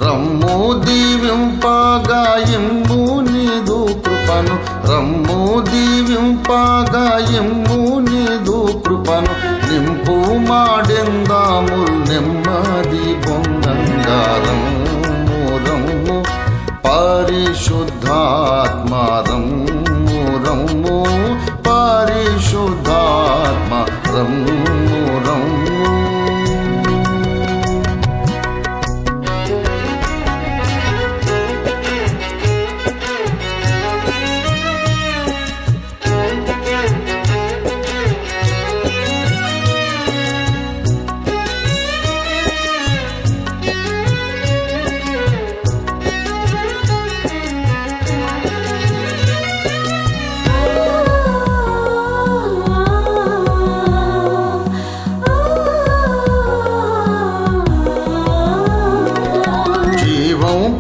రమ్ము దీవింపగా ఇమ్ము నీదు కృపను, రమ్ము దీవింపగా ఇమ్ము నీదు కృపను, నింపు మాడెందాము నెమ్మది పొందంగా. రమ్ము రమ్ము పరిశుద్ధాత్మ, రమ్ము రమ్ము పరిశుద్ధాత్మ, రమ్ము రమ్ము.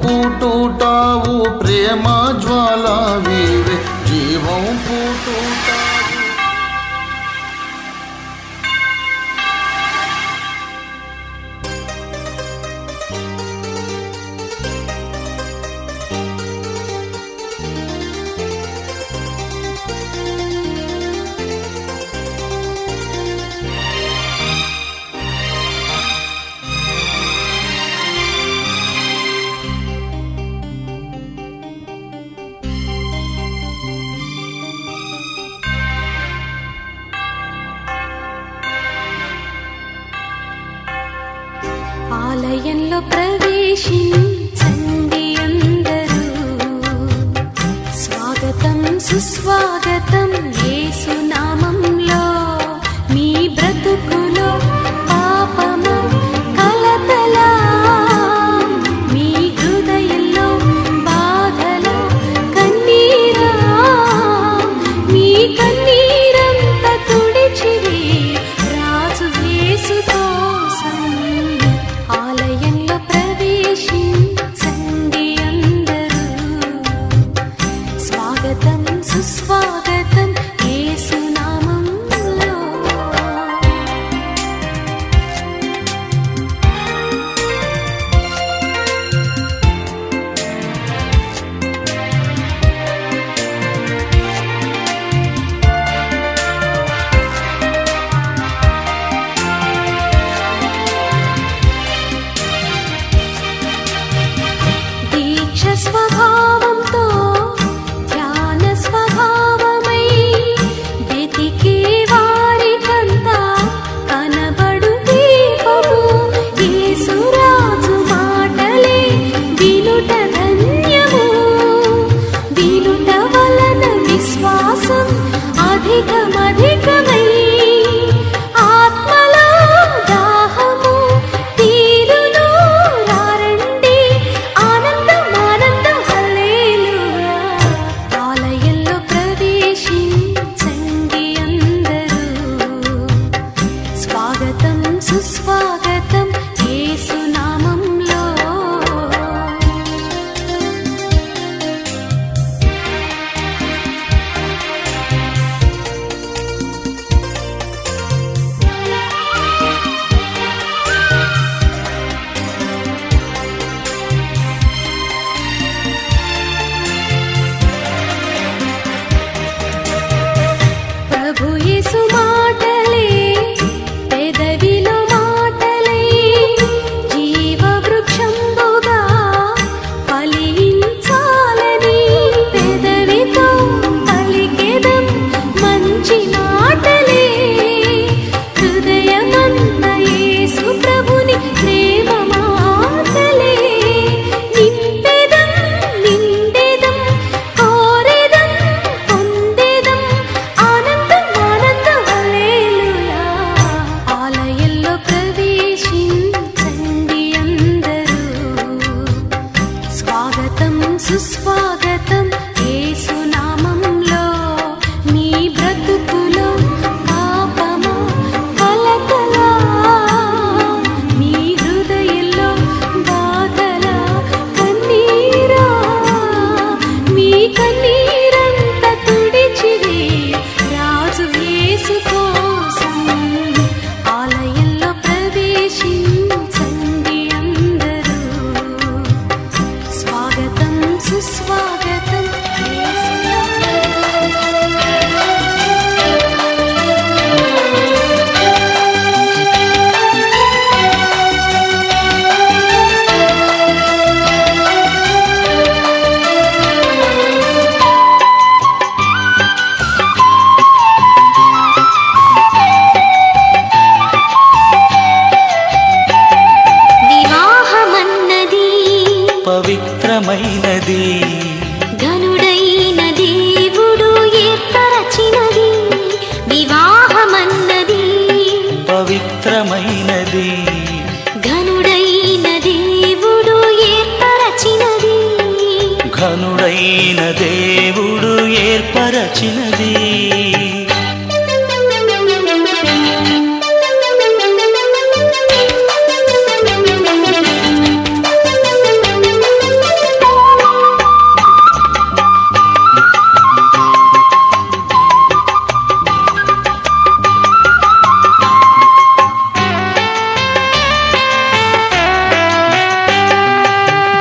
పుట్టుటావు ప్రేమ జ్వాల వీవే, జీవం పుట్టుటావు. ఆలయంలో ప్రవేశించండి అందరూ, స్వాగతం సుస్వాగతం యేసు నామంలో. మీ బ్రతుకులో పాపము కలతలా, మీ హృదయంలో బాధలో కన్నీరా, మీ కన్నీరంతా తుడిచివే రాజు యేసు కోసం. ఆలయంలో ప్రవేశించండి అందరూ, స్వాగతం సుస్వాగతం యేసు నామంలో. దీక్ష స్వభావంతో ధ్యాన స్వభావమై వెతికే వారికంతా కనబడు దీపము యేసురాజు మాటలే వినుట ధన్యము. వినుట వలన విశ్వాసం అధికమధికమై ఆత్మలో దాహము తీరును. రారండి ఆనందం ఆనందం హల్లెలూయా. ఆలయంలో ప్రవేశించండి అందరూ, స్వాగతం సుస్వాగతం యేసు నామంలో. ప్రభు యేసు మాటలే పెదవిలో మాటలై జీవ వృక్షంబుగా ఫలించాలని పెదవితో పలికెదం మంచి మాటలే. హృదయమంత యేసు ప్రభుని ప్రేమ మాటలే. నింపెదం నిండెదం కోరెదం పొందెదం ఆనందం ఆనందం హల్లెలూయా. ఆలయంలో ప్రవేశించండి అందరూ, స్వాగతం సుస్వాగతం యేసు నామంలో. మీ బ్రతుకులో పాపము కలతలా, మీ హృదయంలో బాధలా కన్నీరా, మీ కన్నీరంతా తుడిచివే రాజు యేసు కోసం. ఆలయంలో ప్రవేశించండి అందరూ, పవిత్రమైనది. ఘనుడైన దేవుడు ఏర్పరచినది వివాహమన్నది. పవిత్రమైనది. ఘనుడైన దేవుడు ఏర్పరచినది. ఘనుడైన దేవుడు ఏర్పరచినది.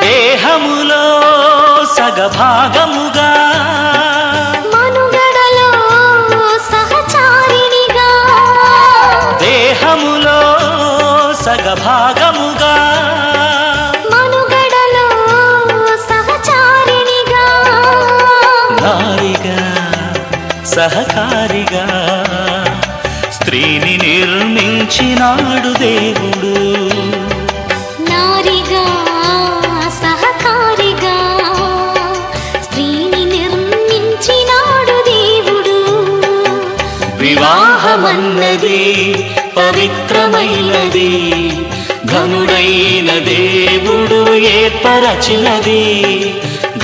దేహములో సగభాగముగా మనుగడలో సహచారిణిగా. దేహములో సగభాగముగా మనుగడలో సహచారిణిగా. నారిగా సహకారిగా స్త్రీని నిర్మించినాడు దేవుడు. నారిగా సహకారిగా స్త్రీని నిర్మించినాడు దేవుడు. వివాహమన్నది పవిత్రమైనది. ఘనుడైన దేవుడు ఏర్పరచినది.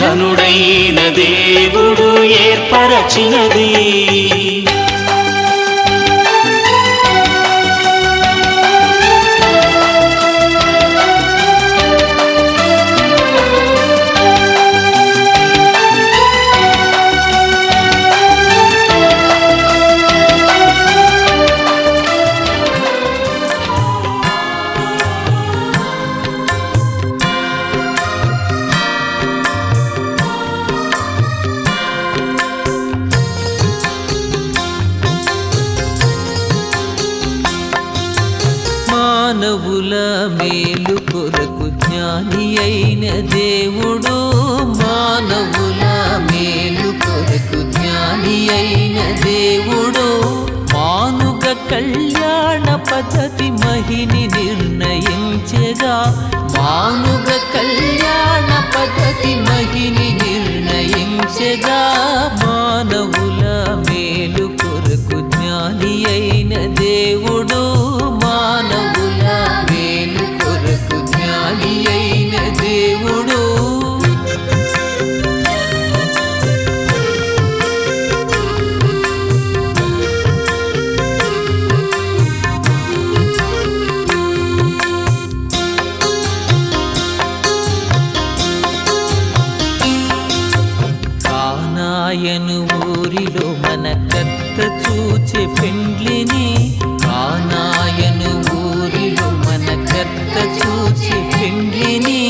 ఘనుడైన దేవుడు ఏర్పరచినది. మానవుల మేలు కొరకు జ్ఞాని అయిన దేవుడు. మానవుల మేలు కొరకు జ్ఞాని అయిన దేవుడు. మానుగ కళ్యాణ పద్ధతి మహిని నిర్ణయించగా. మానుగ కళ్యాణ పద్ధతి మహిని నిర్ణయించగా. మానవుల మేలు కొరకు జ్ఞాని అయిన దేవుడు. మానవుల మేలు కొరకు జ్ఞాని అయిన దేవుడు. కానాయను ఊరిలో మన కర్త చూచే పెండ్లిని. కానాయను ఊరిలో మన కర్త చూచే పెండ్లిని.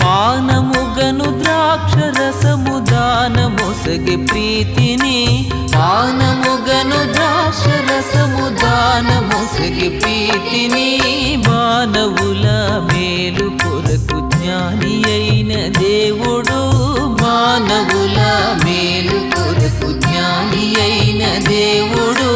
పానముగను ద్రాక్ష రసము దానమొసగి ప్రీతిని. పానముగను ద్రాక్ష రసము దానమొసగి ప్రీతిని. మానవుల మేలు కొరకు జ్ఞాని అయిన దేవుడు. మానవుల మేలు కొరకు జ్ఞాని అయిన దేవుడు.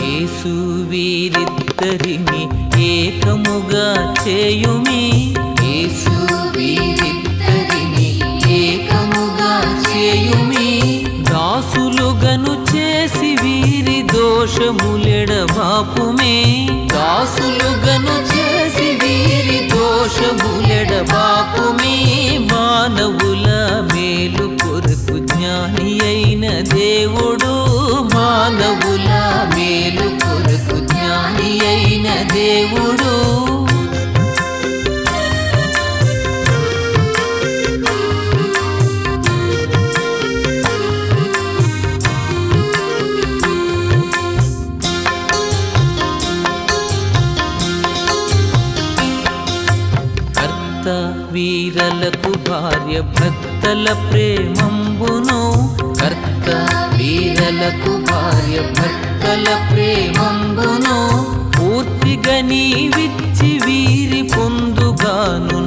యేసు వీరిద్దరిని ఏకముగా చేయుమి. యేసు వీరిద్దరిని ఏకముగా చేయుమి. దాసులుగను చేసి వీరి దోషములెడబాపుమే. దాసులుగను చేసి వీరి దోషములెడబాపుమే. మానవుల మేలు కొరకు జ్ఞాని అయిన దేవుడు. మానవుల మేలు కొరకు జ్ఞాని అయిన దేవుడు. కర్త వీరలకు భార్య భక్తల ప్రేమంబును. కర్త వీరలకు భార్య భక్తల ప్రేమంబును. పూర్తిగా నీవిచ్చి వీరి పొందుగాను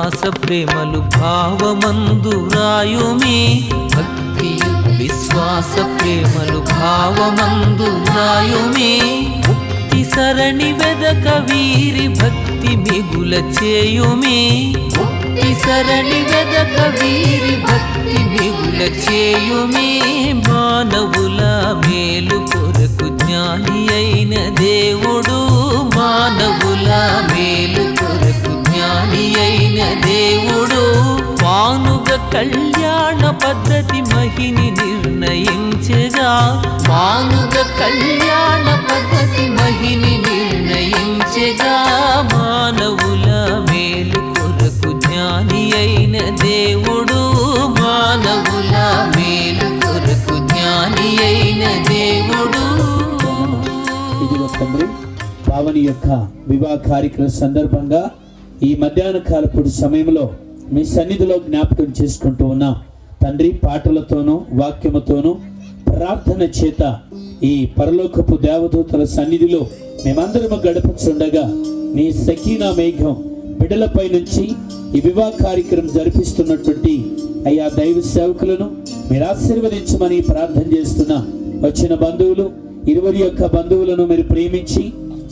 విశ్వాస ప్రేమలు భావమందు రాయుమే భక్తియు విశ్వాస ప్రేమలు భావమందు రాయుమే ముక్తి సరణి వెదక వీరి భక్తి మిగుల చేయుమే ముక్తి సరణి వెదక వీరి భక్తి మిగుల చేయుమే మానవుల మేలు కొరకు జ్ఞాని అయిన దేవుడు మానవుల మేలు కొరకు జ్ఞాని అయిన దేవుడు మానుగ కళ్యాణ పద్ధతి మహిని నిర్ణయించగా మానుగ కళ్యాణ పద్ధతి మహిని నిర్ణయించగా మానవుల మేలు కొరకు జ్ఞాని అయిన దేవుడు మానవుల మేలు కొరకు జ్ఞాని అయిన దేవుడు. ఇదిగో తండ్రి, పావని యొక్క వివాహ కార్యక్రమం సందర్భంగా ఈ మధ్యాహ్న కాలపు సమయంలో మీ సన్నిధిలో జ్ఞాపకం చేసుకుంటూ ఉన్నాం తండ్రి. పాటలతోనూ వాక్యముతోనూ ప్రార్థన చేత ఈ పరలోకపు దేవదూతల సన్నిధిలో మేమందరము గడపచుండగా నీ సకీనా మేఘం బిడ్డలపై నుంచి ఈ వివాహ కార్యక్రమం జరిపిస్తున్నటువంటి అయ్యా దైవ సేవకులను మీరు ఆశీర్వదించమని ప్రార్థన చేస్తున్నా. వచ్చిన బంధువులు ఇరువురి యొక్క బంధువులను మీరు ప్రేమించి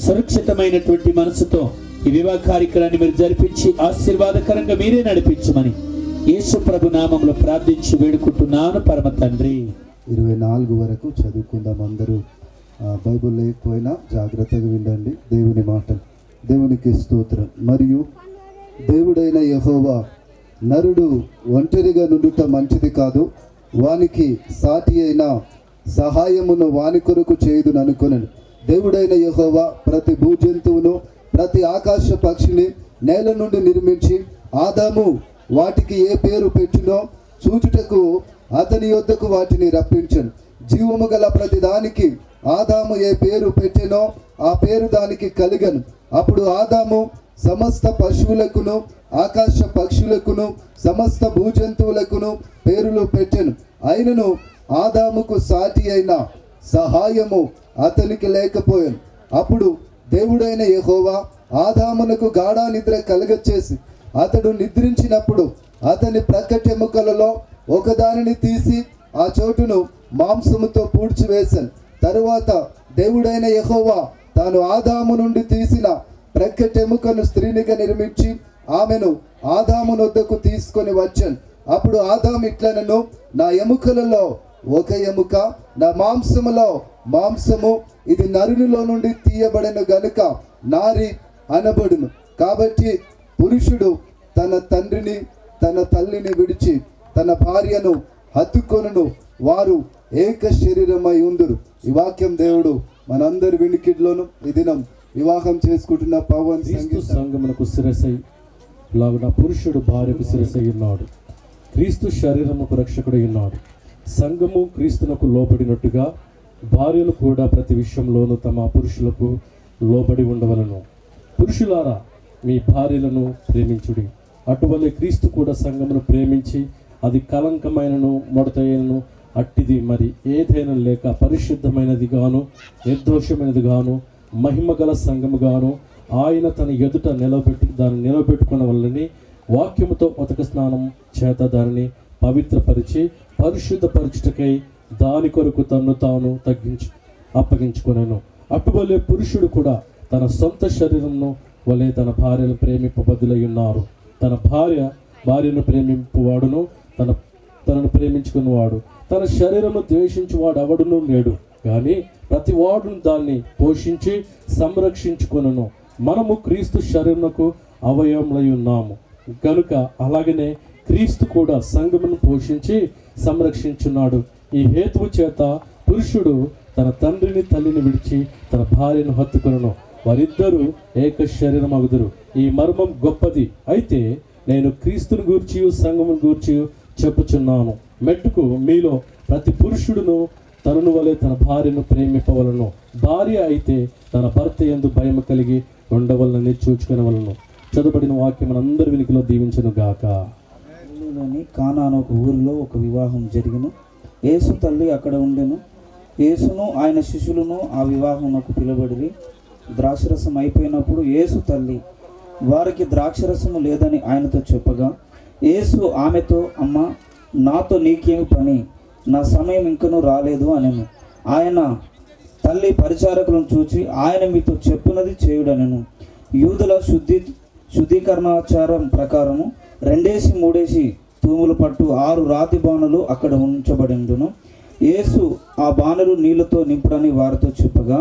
సురక్షితమైనటువంటి మనసుతో ఈ వివాహ కార్యక్రమాన్ని మీరు జరిపించి ఆశీర్వాదకరంగా మీరే నడిపించమని యేసు ప్రభు నామంలో ప్రార్థించి వేడుకుంటున్నాను పరమ తండ్రి. 24 వరకు చదువుకుందాం అందరూ. బైబుల్ లేకపోయినా జాగ్రత్తగా వినండి దేవుని మాటలు. దేవునికి స్తోత్రం. మరియు దేవుడైన యెహోవా నరుడు ఒంటరిగా నుండుట మంచిది కాదు, వానికి సాటి అయిన సహాయమును వాని కొరకు చేయుదును అనుకొనెను. దేవుడైన యెహోవా ప్రతి భూజంతువును ప్రతి ఆకాశ పక్షిని నేల నుండి నిర్మించి ఆదాము వాటికి ఏ పేరు పెట్టినో చూచుటకు అతని యొద్దకు వాటిని రప్పించను. జీవము గల ప్రతి దానికి ఆదాము ఏ పేరు పెట్టెనో ఆ పేరు దానికి కలిగను. అప్పుడు ఆదాము సమస్త పశువులకును ఆకాశ పక్షులకును సమస్త భూజంతువులకును పేరులు పెట్టెను. అయినను ఆదాముకు సాటి అయిన సహాయము అతనికి లేకపోయాను. అప్పుడు దేవుడైన యెహోవా ఆదామునకు గాఢ నిద్ర కలగచేసి అతడు నిద్రించినప్పుడు అతని ప్రక్కటెముకలలో ఒకదానిని తీసి ఆ చోటును మాంసముతో పూడ్చివేశాను. తరువాత దేవుడైన యెహోవా తాను ఆదాము నుండి తీసిన ప్రక్కటెముకను స్త్రీనిగా నిర్మించి ఆమెను ఆదాము నొద్దకు తీసుకొని వచ్చాను. అప్పుడు ఆదాము ఇట్లనెను, నా ఎముకలలో ఒక ఎముక, నా మాంసములో మాంసము, ఇది నరునిలో నుండి తీయబడిన గనుక నారి అనబడును. కాబట్టి పురుషుడు తన తండ్రిని తన తల్లిని విడిచి తన భార్యను హత్తుకొనును, వారు ఏక శరీరమై ఉందురు. ఈ వాక్యం దేవుడు మనందరి వినికిడ్లోను ఈ దినం వివాహం చేసుకుంటున్న పవన్ సంగమునకు శిరసై లాగున పురుషుడు భార్యకు శిరసై ఉన్నాడు. క్రీస్తు శరీరముకు రక్షకుడై ఉన్నాడు. సంఘము క్రీస్తునకు లోబడినట్టుగా భార్యలు కూడా ప్రతి విషయంలోనూ తమ పురుషులకు లోబడి ఉండవలను. పురుషులారా, మీ భార్యలను ప్రేమించుడి. అటువలే క్రీస్తు కూడా సంఘమును ప్రేమించి అది కలంకమైనను ముడతైనను అట్టిది మరి ఏదైనా లేక పరిశుద్ధమైనది గాను నిర్దోషమైనది గాను మహిమగల సంఘముగాను ఆయన తన ఎదుట దాన్ని నిలబెట్టుకున్న వల్లని వాక్యముతో ఉతక స్నానం చేత దానిని పవిత్రపరిచి పరిశుద్ధపరచుటకై దాని కొరకు తన్ను తాను అప్పగించుకొనెను. అటువలే పురుషుడు కూడా తన సొంత శరీరంను వలె తన భార్యను ప్రేమింపబద్దులై ఉన్నారు. తన భార్యను ప్రేమింపువాడును తనను ప్రేమించుకున్నవాడు తన శరీరము ద్వేషించువాడు ఎవడునూ లేడు. కానీ ప్రతి వాడును దాన్ని పోషించి సంరక్షించుకొనును. మనము క్రీస్తు శరీరమునకు అవయవములై ఉన్నాము కనుక అలాగనే క్రీస్తు కూడా సంఘమును పోషించి సంరక్షించున్నాడు. ఈ హేతువు చేత పురుషుడు తన తండ్రిని తల్లిని విడిచి తన భార్యను హత్తుకొనును, వారిద్దరూ ఏక శరీరమగుదురు. ఈ మర్మం గొప్పది. అయితే నేను క్రీస్తుని గూర్చి సంఘమును గూర్చి చెప్పుచున్నాను. మెట్టుకు మీలో ప్రతి పురుషుడును తనను వలె తన భార్యను ప్రేమింపవలను. భార్య అయితే తన భర్త యందు భయం కలిగి ఉండవలనని చూచుకొనవలను. చదువుబడిన వాక్యం మనందరి వినికిలో దీవించును గాక. కానాను ఒక ఊరిలో ఒక వివాహం జరిగిన. యేసు తల్లి అక్కడ ఉండెను. యేసును ఆయన శిష్యులను ఆ వివాహమునకు పిలువబడిరి. ద్రాక్షరసం అయిపోయినప్పుడు యేసు తల్లి వారికి ద్రాక్షరసము లేదని ఆయనతో చెప్పగా, యేసు ఆమెతో, అమ్మ, నాతో నీకేమి పని? నా సమయం ఇంకనూ రాలేదు అనెను. ఆయన తల్లి పరిచారకులను చూచి, ఆయన మీతో చెప్పున్నది చేయుడనెను. యూదుల శుద్ధీకరణాచారం ప్రకారము 2-3 తూముల పట్టు 6 రాతి బాణలు అక్కడ ఉంచబడిండును. యేసు ఆ బాణలు నీళ్లతో నింపుడని వారితో చెప్పగా,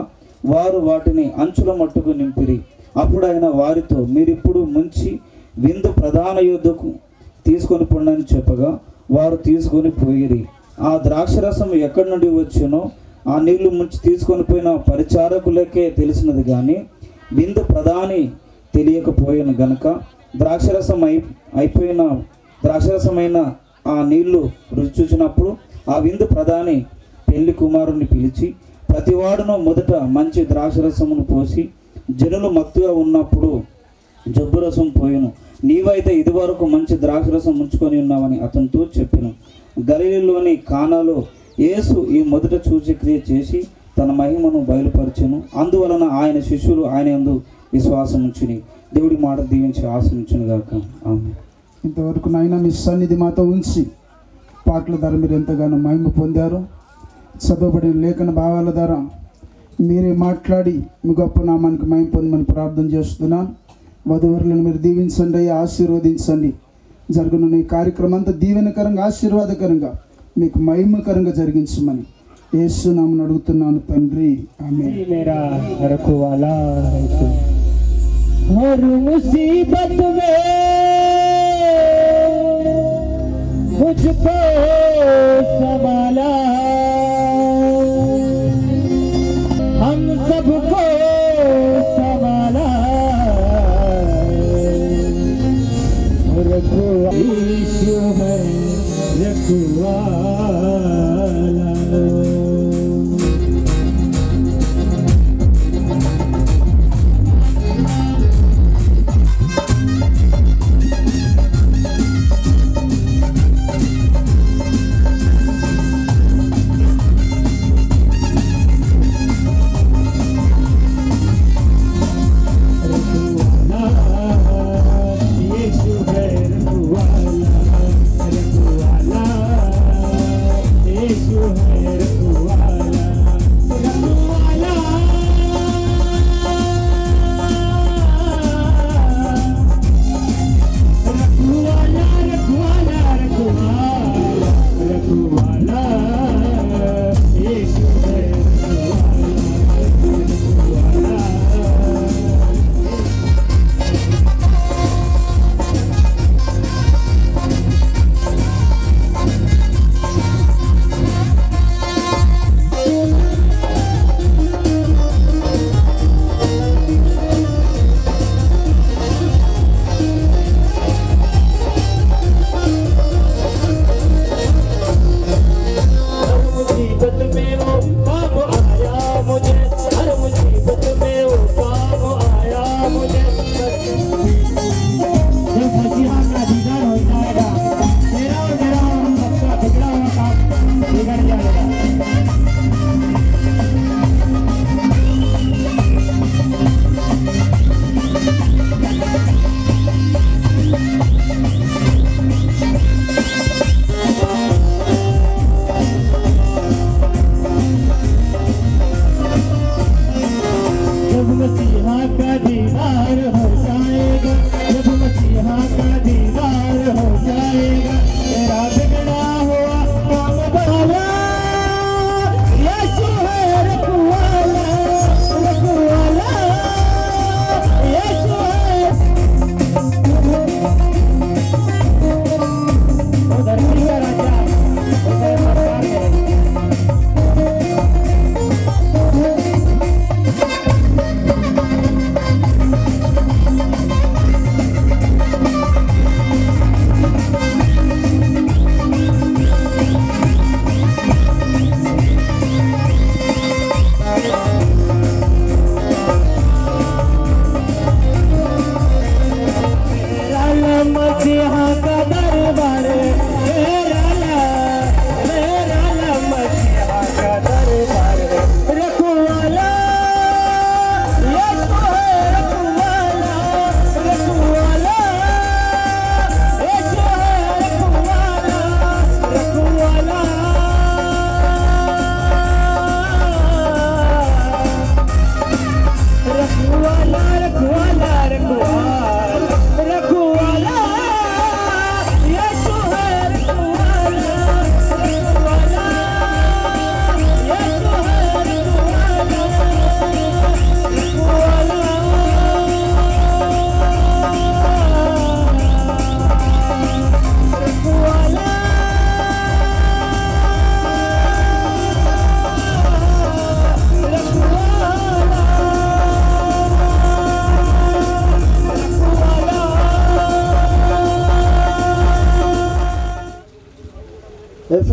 వారు వాటిని అంచుల మట్టుకు నింపిరి. అప్పుడు ఆయన వారితో, మీరిప్పుడు ముంచి విందు ప్రధాన యోధకు తీసుకొని పొండని చెప్పగా, వారు తీసుకొని పోయిరి. ఆ ద్రాక్షరసం ఎక్కడి నుండి వచ్చానో ఆ నీళ్లు ముంచి తీసుకొని పోయిన పరిచారకులకే తెలిసినది కానీ విందు ప్రధాని తెలియకపోయాను గనుక, ద్రాక్షరసమైన ఆ నీళ్లు రుచి చూసినప్పుడు ఆ విందు ప్రధాని పెళ్లి కుమారుని పిలిచి, ప్రతివాడును మొదట మంచి ద్రాక్షరసమును పోసి జనులు మత్తుగా ఉన్నప్పుడు జబ్బురసం పోయెను. నీవైతే ఇదివరకు మంచి ద్రాక్షరసం ఉంచుకొని ఉన్నావని అతనితో చెప్పెను. గలిలీలోని కానాలో యేసు ఈ మొదట సూచక్రియ చేసి తన మహిమను బయలుపరిచెను. అందువలన ఆయన శిష్యులు ఆయన యందు విశ్వాసం ఉంచుని. దేవుడి మాట దీవించి ఆశించును గాక. ఆమేన్. ఇంతవరకు నాయన మీ సన్నిధి మాతో ఉంచి పాటల ద్వారా మీరు ఎంతగానో మహిమ పొందారు. చదవబడిన లేఖన భావాల ద్వారా మీరే మాట్లాడి మీ గొప్ప నామానికి మహిమ పొందమని ప్రార్థన చేస్తున్నాను. వధువరులను మీరు దీవించండి, ఆశీర్వదించండి. జరుగుతున్న ఈ కార్యక్రమం అంతా దీవెనకరంగా, ఆశీర్వాదకరంగా, మీకు మహిమకరంగా జరిగించమని యేసు నామమున అడుగుతున్నాను తండ్రి, ఆమేన్. हर मुसीबत में मुझको संभाला, हम सबको संभाला, रखवाला यीशु है रखवाला।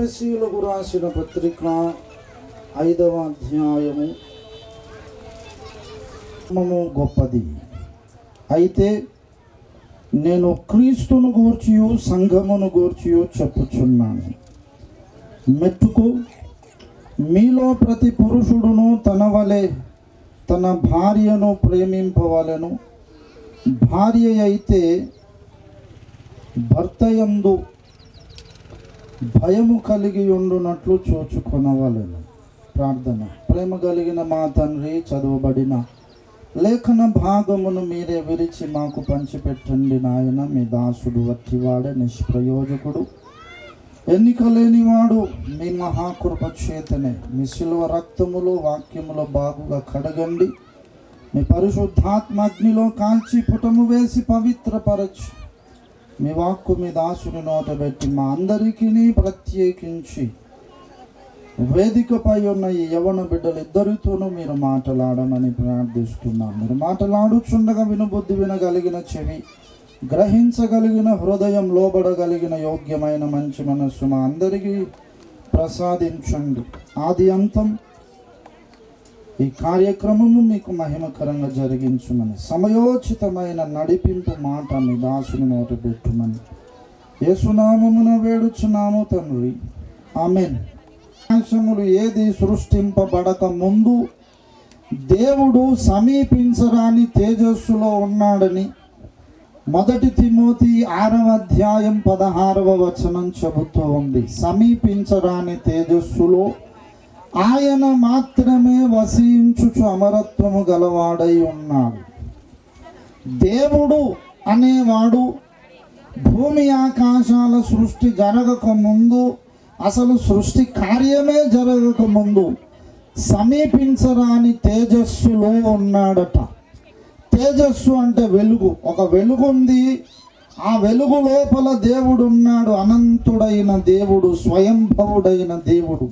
ఎఫెసీయులకు రాసిన పత్రిక 5వ అధ్యాయము గొప్పది. అయితే నేను క్రీస్తును గూర్చియు సంఘమును గూర్చియు చెప్పుచున్నాను. మెట్టుకు మీలో ప్రతి పురుషుడును తన వలె తన భార్యను ప్రేమింపవలెను. భార్య అయితే భర్తయందు భయము కలిగి ఉండునట్లు చూచుకొనవలెను. ప్రార్థన. ప్రేమ కలిగిన మా తండ్రి, చదువబడిన లేఖన భాగమును మీరే విరిచి మాకు పంచిపెట్టండి నాయన. మీ దాసుడు వట్టివాడే, నిష్ప్రయోజకుడు, ఎన్నిక లేనివాడు. మీ మహాకృప చేతనే మీ శిలువ రక్తములో వాక్యములో బాగుగా కడగండి. మీ పరిశుద్ధాత్మాగ్నిలో కాల్చి పుటము వేసి పవిత్రపరచు. మీ వాక్కు మీ దాసుని నోట పెట్టి మా అందరికీ ప్రత్యేకించి వేదికపై ఉన్న ఈ యవన బిడ్డలు ఇద్దరితోనూ మీరు మాట్లాడమని ప్రార్థిస్తున్నాం. మీరు మాట్లాడుచుండగా వినుబుద్ధి, వినగలిగిన చెవి, గ్రహించగలిగిన హృదయం, లోబడగలిగిన యోగ్యమైన మంచి మనస్సు మా అందరికీ ప్రసాదించండి. ఆది అంతం ఈ కార్యక్రమము మీకు మహిమకరంగా జరిగించుమని, సమయోచితమైన నడిపింపు మాట మీ దాసుని నోట పెట్టుమని యేసునామమున వేడుచున్నాము తండ్రి, ఆమేన్. ఆకాశములు ఏది సృష్టింపబడక ముందు దేవుడు సమీపించరాని తేజస్సులో ఉన్నాడని 1 తిమోతి 6వ అధ్యాయం 16వ వచనం చెబుతూ ఉంది. సమీపించరాని తేజస్సులో ఆయన మాత్రమే వసించుచు అమరత్వము గలవాడై ఉన్నాడు. దేవుడు అనేవాడు భూమి ఆకాశాల సృష్టి జరగక ముందు, అసలు సృష్టి కార్యమే జరగక ముందు సమీపించరాని తేజస్సులో ఉన్నాడట. తేజస్సు అంటే వెలుగు. ఒక వెలుగు ఉంది, ఆ వెలుగు లోపల దేవుడు ఉన్నాడు. అనంతుడైన దేవుడు, స్వయంభవుడైన దేవుడు.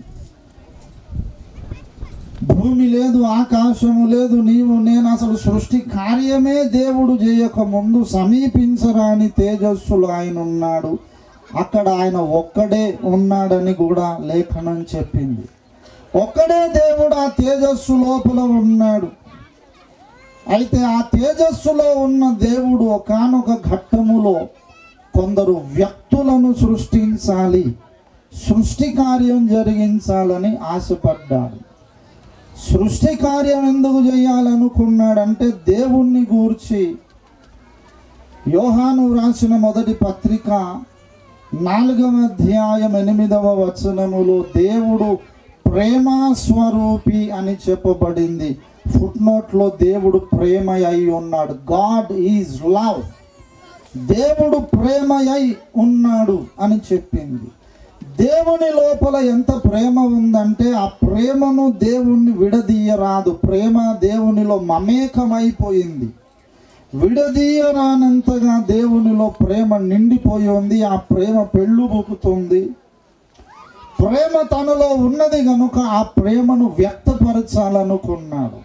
భూమి లేదు, ఆకాశము లేదు, నీవు నేను, అసలు సృష్టి కార్యమే దేవుడు చేయక ముందు సమీపించరాని తేజస్సులో ఆయన ఉన్నాడు. అక్కడ ఆయన ఒక్కడే ఉన్నాడని కూడా లేఖనం చెప్పింది. ఒక్కడే దేవుడు ఆ తేజస్సు లోపల ఉన్నాడు. అయితే ఆ తేజస్సులో ఉన్న దేవుడు ఒకానొక ఘట్టములో కొందరు వ్యక్తులను సృష్టించాలి, సృష్టి కార్యం జరిగించాలని ఆశపడ్డాడు. సృష్టి కార్యం ఎందుకు చేయాలనుకున్నాడంటే దేవుణ్ణి గూర్చి యోహాను రాసిన మొదటి పత్రిక 4వ అధ్యాయం 8వ వచనములో దేవుడు ప్రేమస్వరూపి అని చెప్పబడింది. ఫుట్నోట్లో దేవుడు ప్రేమ అయి ఉన్నాడు. God is love. దేవుడు ప్రేమ అయి ఉన్నాడు అని చెప్పింది. దేవుని లోపల ఎంత ప్రేమ ఉందంటే ఆ ప్రేమను దేవుణ్ణి విడదీయరాదు. ప్రేమ దేవునిలో మమేకమైపోయింది. విడదీయరానంతగా దేవునిలో ప్రేమ నిండిపోయి ఉంది. ఆ ప్రేమ పెళ్ళుబుకుతుంది. ప్రేమ తనలో ఉన్నది కనుక ఆ ప్రేమను వ్యక్తపరచాలనుకున్నాడు.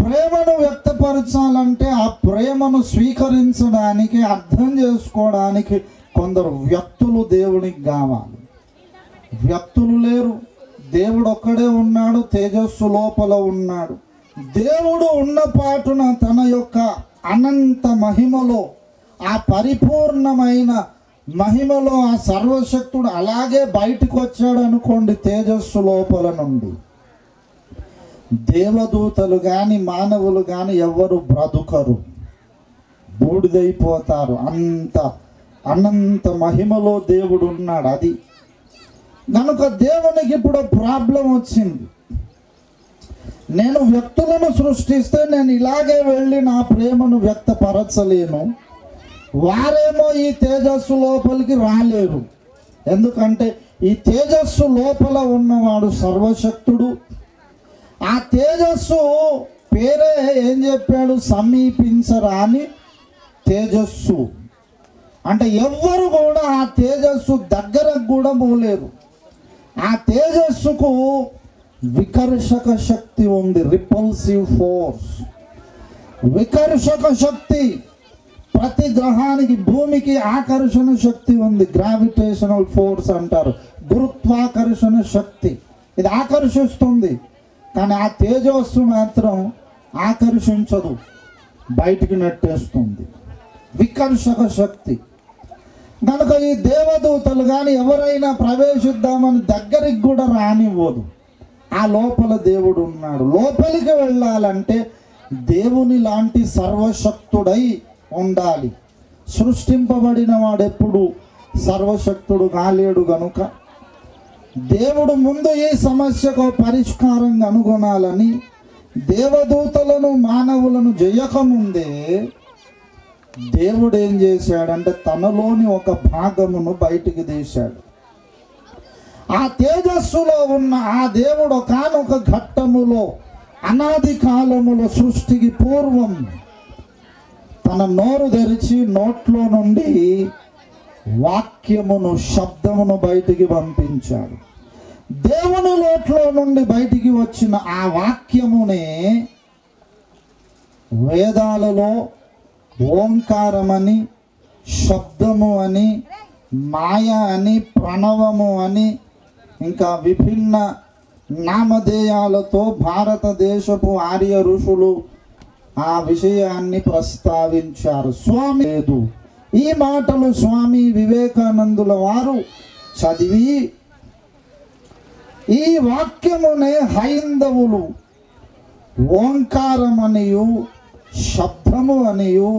ప్రేమను వ్యక్తపరచాలంటే ఆ ప్రేమను స్వీకరించడానికి, అర్థం చేసుకోవడానికి కొందరు వ్యక్తులు దేవునికి కావాలి. వ్యక్తులు లేరు. దేవుడు ఒక్కడే ఉన్నాడు, తేజస్సు లోపల ఉన్నాడు. దేవుడు ఉన్న పాటున తన యొక్క అనంత మహిమలో, ఆ పరిపూర్ణమైన మహిమలో ఆ సర్వశక్తుడు అలాగే బయటకు వచ్చాడు అనుకోండి. తేజస్సు లోపల నుండి దేవదూతలు కానీ మానవులు కానీ ఎవ్వరు బ్రతుకరు, బూడిదైపోతారు. అనంత మహిమలో దేవుడు ఉన్నాడు. అది కనుక దేవునికి ఇప్పుడు ప్రాబ్లం వచ్చింది. నేను వ్యక్తులను సృష్టిస్తే నేను ఇలాగే వెళ్ళి నా ప్రేమను వ్యక్తపరచలేను. వారేమో ఈ తేజస్సు లోపలికి రాలేరు. ఎందుకంటే ఈ తేజస్సు లోపల ఉన్నవాడు సర్వశక్తుడు. ఆ తేజస్సు పేరే ఏం చెప్పాడు? సమీపించరాని తేజస్సు. అంటే ఎవ్వరు కూడా ఆ తేజస్సు దగ్గరకు కూడా పోలేరు. ఆ తేజస్సుకు వికర్షక శక్తి ఉంది, రిపల్సివ్ ఫోర్స్. వికర్షక శక్తి ప్రతి గ్రహానికి, భూమికి ఆకర్షణ శక్తి ఉంది, గ్రావిటేషనల్ ఫోర్స్ అంటారు. గురుత్వాకర్షణ శక్తి, ఇది ఆకర్షిస్తుంది. కానీ ఆ తేజస్సు మాత్రం ఆకర్షించదు, బయటికి నెట్టేస్తుంది. వికర్షక శక్తి. కనుక ఈ దేవదూతలు కానీ ఎవరైనా ప్రవేశిద్దామని దగ్గరికి కూడా రానివ్వదు. ఆ లోపల దేవుడు ఉన్నాడు. లోపలికి వెళ్ళాలంటే దేవుని లాంటి సర్వశక్తుడై ఉండాలి. సృష్టింపబడిన వాడెప్పుడు సర్వశక్తుడు కాలేడు. గనుక దేవుడు ముందు ఈ సమస్యకు పరిష్కారం కనుగొనాలని దేవదూతలను మానవులను జయకముందే దేవుడు ఏం చేశాడంటే తనలోని ఒక భాగమును బయటికి తీశాడు. ఆ తేజస్సులో ఉన్న ఆ దేవుడు ఒకానొక ఘట్టములో అనాది కాలములో సృష్టికి పూర్వం తన నోరు తెరిచి నోట్లో నుండి వాక్యమును, శబ్దమును బయటికి పంపించాడు. దేవుని నోట్లో నుండి బయటికి వచ్చిన ఆ వాక్యమునే వేదాలలో ఓంకారమని, శబ్దము అని, మాయ అని, ప్రణవము అని, ఇంకా విభిన్న నామధేయాలతో భారతదేశపు ఆర్య ఋషులు ఆ విషయాన్ని ప్రస్తావించారు. స్వామి లేదు. ఈ మాటలు స్వామి వివేకానందుల వారు చదివి ఈ వాక్యమునే హైందవులు ఓంకారమనియు, శబ్దము అనియు,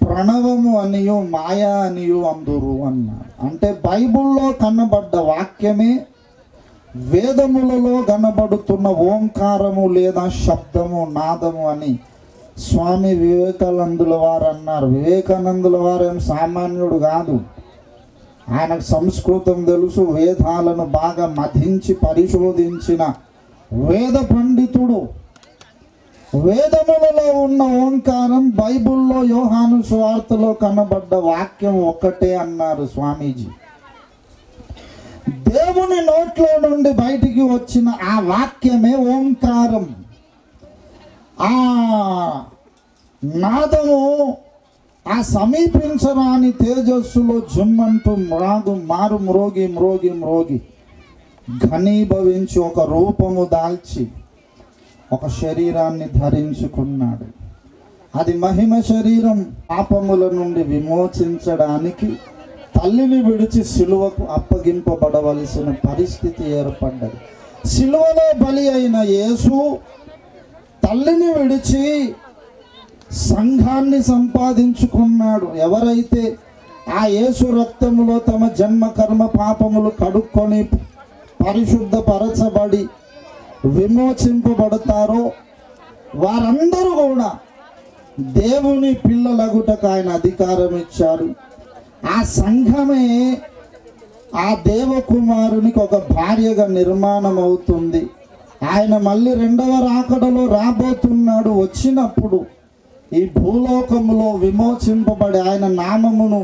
ప్రణవము అనియు, మాయా అనియు అందురు అన్నారు. అంటే బైబిల్లో కనబడ్డ వాక్యమే వేదములలో కనబడుతున్న ఓంకారము లేదా శబ్దము, నాదము అని స్వామి వివేకానందుల వారు అన్నారు. వివేకానందుల వారు ఏం సామాన్యుడు కాదు. ఆయనకు సంస్కృతం తెలుసు, వేదాలను బాగా మధించి పరిశోధించిన వేద పండితుడు. వేదములలో ఉన్న ఓంకారం బైబిల్లో యోహాను సువార్తలో కనబడ్డ వాక్యం ఒక్కటే అన్నారు స్వామీజీ. దేవుని నోట్లో నుండి బయటికి వచ్చిన ఆ వాక్యమే ఓంకారం. ఆ నాదము ఆ సమీపించరాని తేజస్సులో జుమ్మంటూ మారు మ్రోగి మ్రోగి మ్రోగి ఘనీభవించి ఒక రూపము దాల్చి ఒక శరీరాన్ని ధరించుకున్నాడు. అది మహిమ శరీరం. పాపముల నుండి విమోచించడానికి తల్లిని విడిచి సిలువకు అప్పగింపబడవలసిన పరిస్థితి ఏర్పడ్డది. సిలువలో బలి అయిన యేసు తల్లిని విడిచి సంఘాన్ని సంపాదించుకున్నాడు. ఎవరైతే ఆ యేసు రక్తములో తమ జన్మ కర్మ పాపములు కడుక్కొని పరిశుద్ధపరచబడి విమోచింపబడతారో వారందరూ కూడా దేవుని పిల్లలగుటకు ఆయన అధికారం ఇచ్చారు. ఆ సంఘమే ఆ దేవకుమారునికి ఒక భార్యగా నిర్మాణం అవుతుంది. ఆయన మళ్ళీ రెండవ రాకడలో రాబోతున్నాడు. వచ్చినప్పుడు ఈ భూలోకములో విమోచింపబడి ఆయన నామమును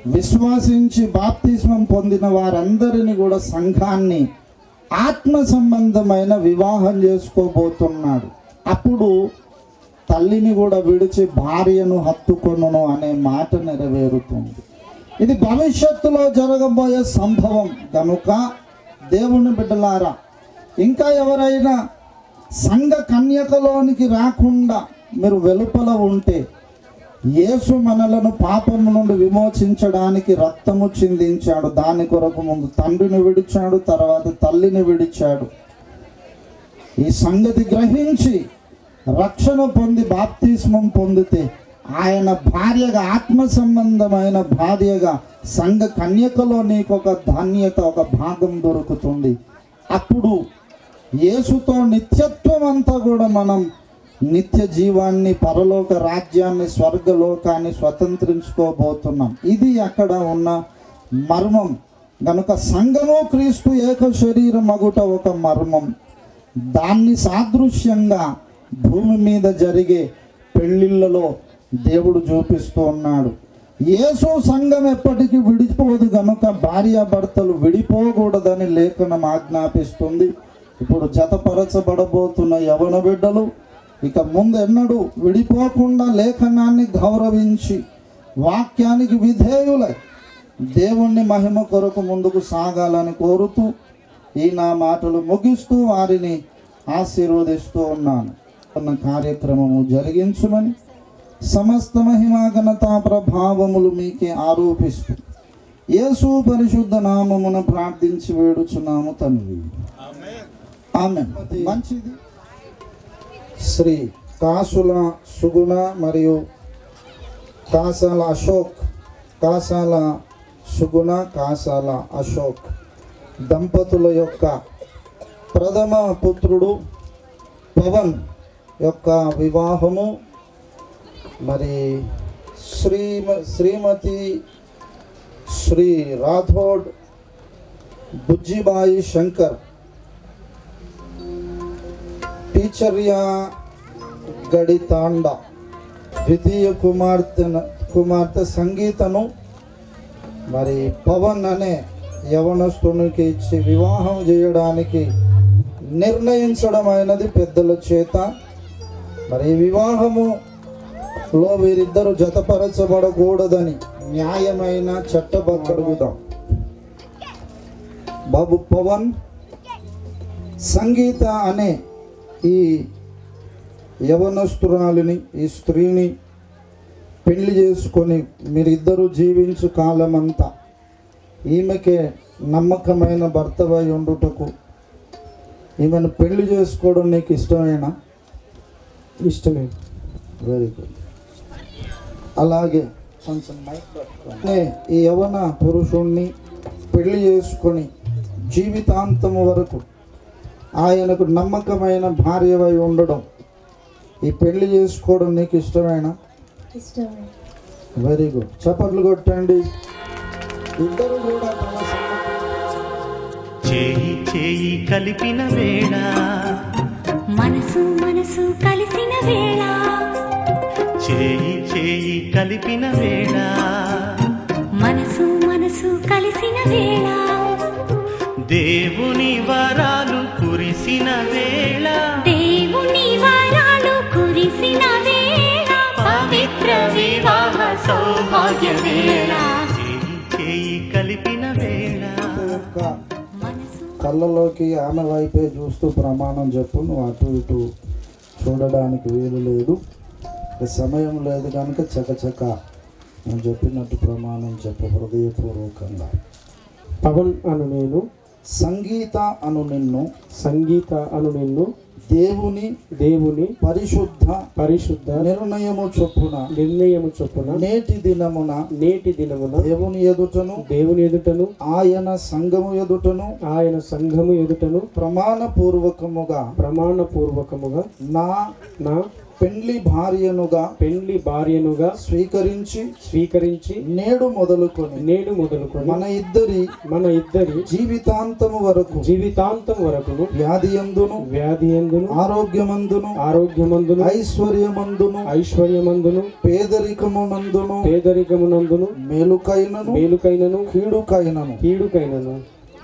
విశ్వసించి బాప్తిస్మం పొందిన వారందరినీ కూడా సంఘాన్ని ఆత్మ సంబంధమైన వివాహం చేసుకోబోతున్నాడు. అప్పుడు తల్లిని కూడా విడిచి భార్యను హత్తుకొనును అనే మాట నెరవేరుతుంది. ఇది భవిష్యత్తులో జరగబోయే సంభవం. కనుక దేవుని బిడ్డలారా, ఇంకా ఎవరైనా సంఘ కన్యకలోనికి రాకుండా మీరు వెలుపల ఉంటే, యేసు మనలను పాపము నుండి విమోచించడానికి రక్తము చిందించాడు. దాని కొరకు ముందు తండ్రిని విడిచాడు, తర్వాత తల్లిని విడిచాడు. ఈ సంగతి గ్రహించి రక్షణ పొంది బాప్తిస్మం పొందితే ఆయన భార్యగా, ఆత్మ సంబంధమైన భార్యగా సంఘ కన్యకలో నీకు ఒక ధాన్యత, ఒక భాగం దొరుకుతుంది. అప్పుడు యేసుతో నిత్యత్వం అంతా కూడా మనం నిత్య జీవాన్ని, పరలోక రాజ్యాన్ని, స్వర్గలోకాన్ని స్వతంత్రించుకోబోతున్నాం. ఇది అక్కడ ఉన్న మర్మం. కనుక సంఘము క్రీస్తు ఏక శరీరం అగుట ఒక మర్మం. దాన్ని సాదృశ్యంగా భూమి మీద జరిగే పెళ్ళిళ్ళలో దేవుడు చూపిస్తూ ఉన్నాడు. యేసు సంఘం ఎప్పటికీ విడిపోదు. కనుక భార్యాభర్తలు విడిపోకూడదని లేఖనం ఆజ్ఞాపిస్తుంది. ఇప్పుడు జతపరచబడబోతున్న యవన బిడ్డలు ఇక ముందు ఎన్నడూ విడిపోకుండా లేఖనాన్ని గౌరవించి వాక్యానికి విధేయులై దేవుణ్ణి మహిమ కొరకు ముందుకు సాగాలని కోరుతూ ఈ నా మాటలు ముగిస్తూ వారిని ఆశీర్వదిస్తూ ఉన్నాను. కార్యక్రమము జరిగించుమని సమస్త మహిమా ఘనతా ప్రభావములు మీకే ఆరోపిస్తూ యేసు పరిశుద్ధ నామమున ప్రార్థించి వేడుచున్నాము తండ్రి, ఆమేన్. మంచిది. శ్రీ కాసుల సుగుణ మరియు కాసాల అశోక్, కాసాల సుగుణ, కాసాల అశోక్ దంపతుల యొక్క ప్రథమ పుత్రుడు పవన్ యొక్క వివాహము, మరి శ్రీమతి శ్రీ రాథోడ్ బుజ్జిబాయి శంకర్ టీచర్యా గడితాండ ద్వితీయ కుమార్తె సంగీతను మరి పవన్ అనే యవనస్తునికి ఇచ్చి వివాహం చేయడానికి నిర్ణయించడమైనది పెద్దల చేత. మరి వివాహములో వీరిద్దరు జతపరచబడకూడదని న్యాయమైన చట్టబద్ధుదాం. బాబు పవన్ సంగీత అనే ఈ యవనస్తురాలిని, ఈ స్త్రీని పెళ్లి చేసుకొని మీరిద్దరూ జీవించు కాలమంతా ఈమెకే నమ్మకమైన భర్తవై ఉండుటకు ఈమెను పెళ్లి చేసుకోవడం నీకు ఇష్టమేనా? ఇష్టమే. Very good. అలాగే ఈ యవన పురుషుణ్ణి పెళ్లి చేసుకొని జీవితాంతము వరకు ఆయనకు నమ్మకమైన భార్యవై ఉండడం, ఈ పెళ్లి చేసుకోవడం నీకు ఇష్టమేనా? Very good. చప్పట్లు కొట్టండి. ఇద్దరు కూడా చేయి చేయి కలిపిన వేళ, మనసు మనసు కలిసిన వేళ, చేయి చేయి కలిపిన వేళ, మనసు మనసు కలిసిన వేళ, దేవుని వరాలు కురిసిన వేళ, దేవుని వరాలు కురిసిన వేళ, పవిత్ర వివాహ సౌభాగ్య వేళ, చేయి చేయి కలిపిన వేళ. యొక్క కళ్ళలోకి ఆమె వైపే చూస్తూ ప్రమాణం చెప్పు. నువ్వు అటు ఇటు చూడడానికి వీలు లేదు, సమయం లేదు కనుక చకచక నేను చెప్పినట్టు ప్రమాణం చెప్పు హృదయపూర్వకంగా. పవన్ అను నేను, సంగీత అను నిన్ను, సంగీత అను నిన్ను దేవుని పరిశుద్ధ నిర్ణయము చొప్పున నేటి దినమున దేవుని ఎదుటను ఆయన సంఘము ఎదుటను ప్రమాణపూర్వకముగా నా పెండ్లి భార్యనుగా స్వీకరించి నేడు మొదలుకొని మన ఇద్దరి జీవితాంతము వరకు వ్యాధియందును ఆరోగ్యమందును ఐశ్వర్యమందును పేదరికమునందును మేలుకైనను కీడుకైనను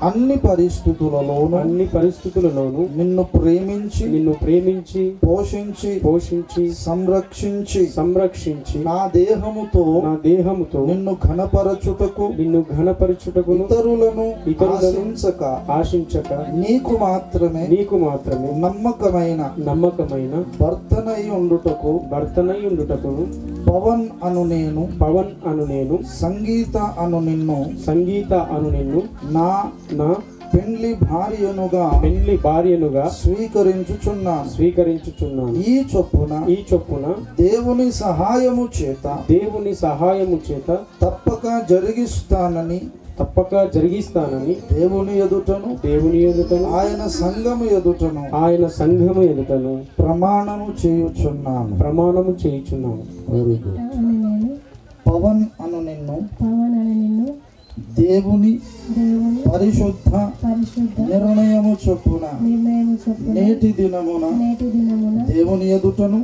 అన్ని పరిస్థితులలోను నిన్ను ప్రేమించి పోషించి సంరక్షించి నా దేహముతో నిన్ను ఘనపరచుటకు ఇతరులను ఆశించక నీకు మాత్రమే నమ్మకమైన భర్తనై ఉండుటకు పవన్ అను నేను సంగీత అను నిన్ను నా పెండ్లి భార్యనుగా స్వీకరించుచున్నాను. ఈ చొప్పున దేవుని సహాయము చేత తప్పక జరిగిస్తానని దేవుని ఎదుటను ఆయన సంఘము ఎదుటను ప్రమాణము చేయుచున్నాను. Very good. పవన్ అను నిన్ను దేవుని పరిశుద్ధ నిర్ణయము చొప్పున నేటి దినమున దేవుని ఎదుటను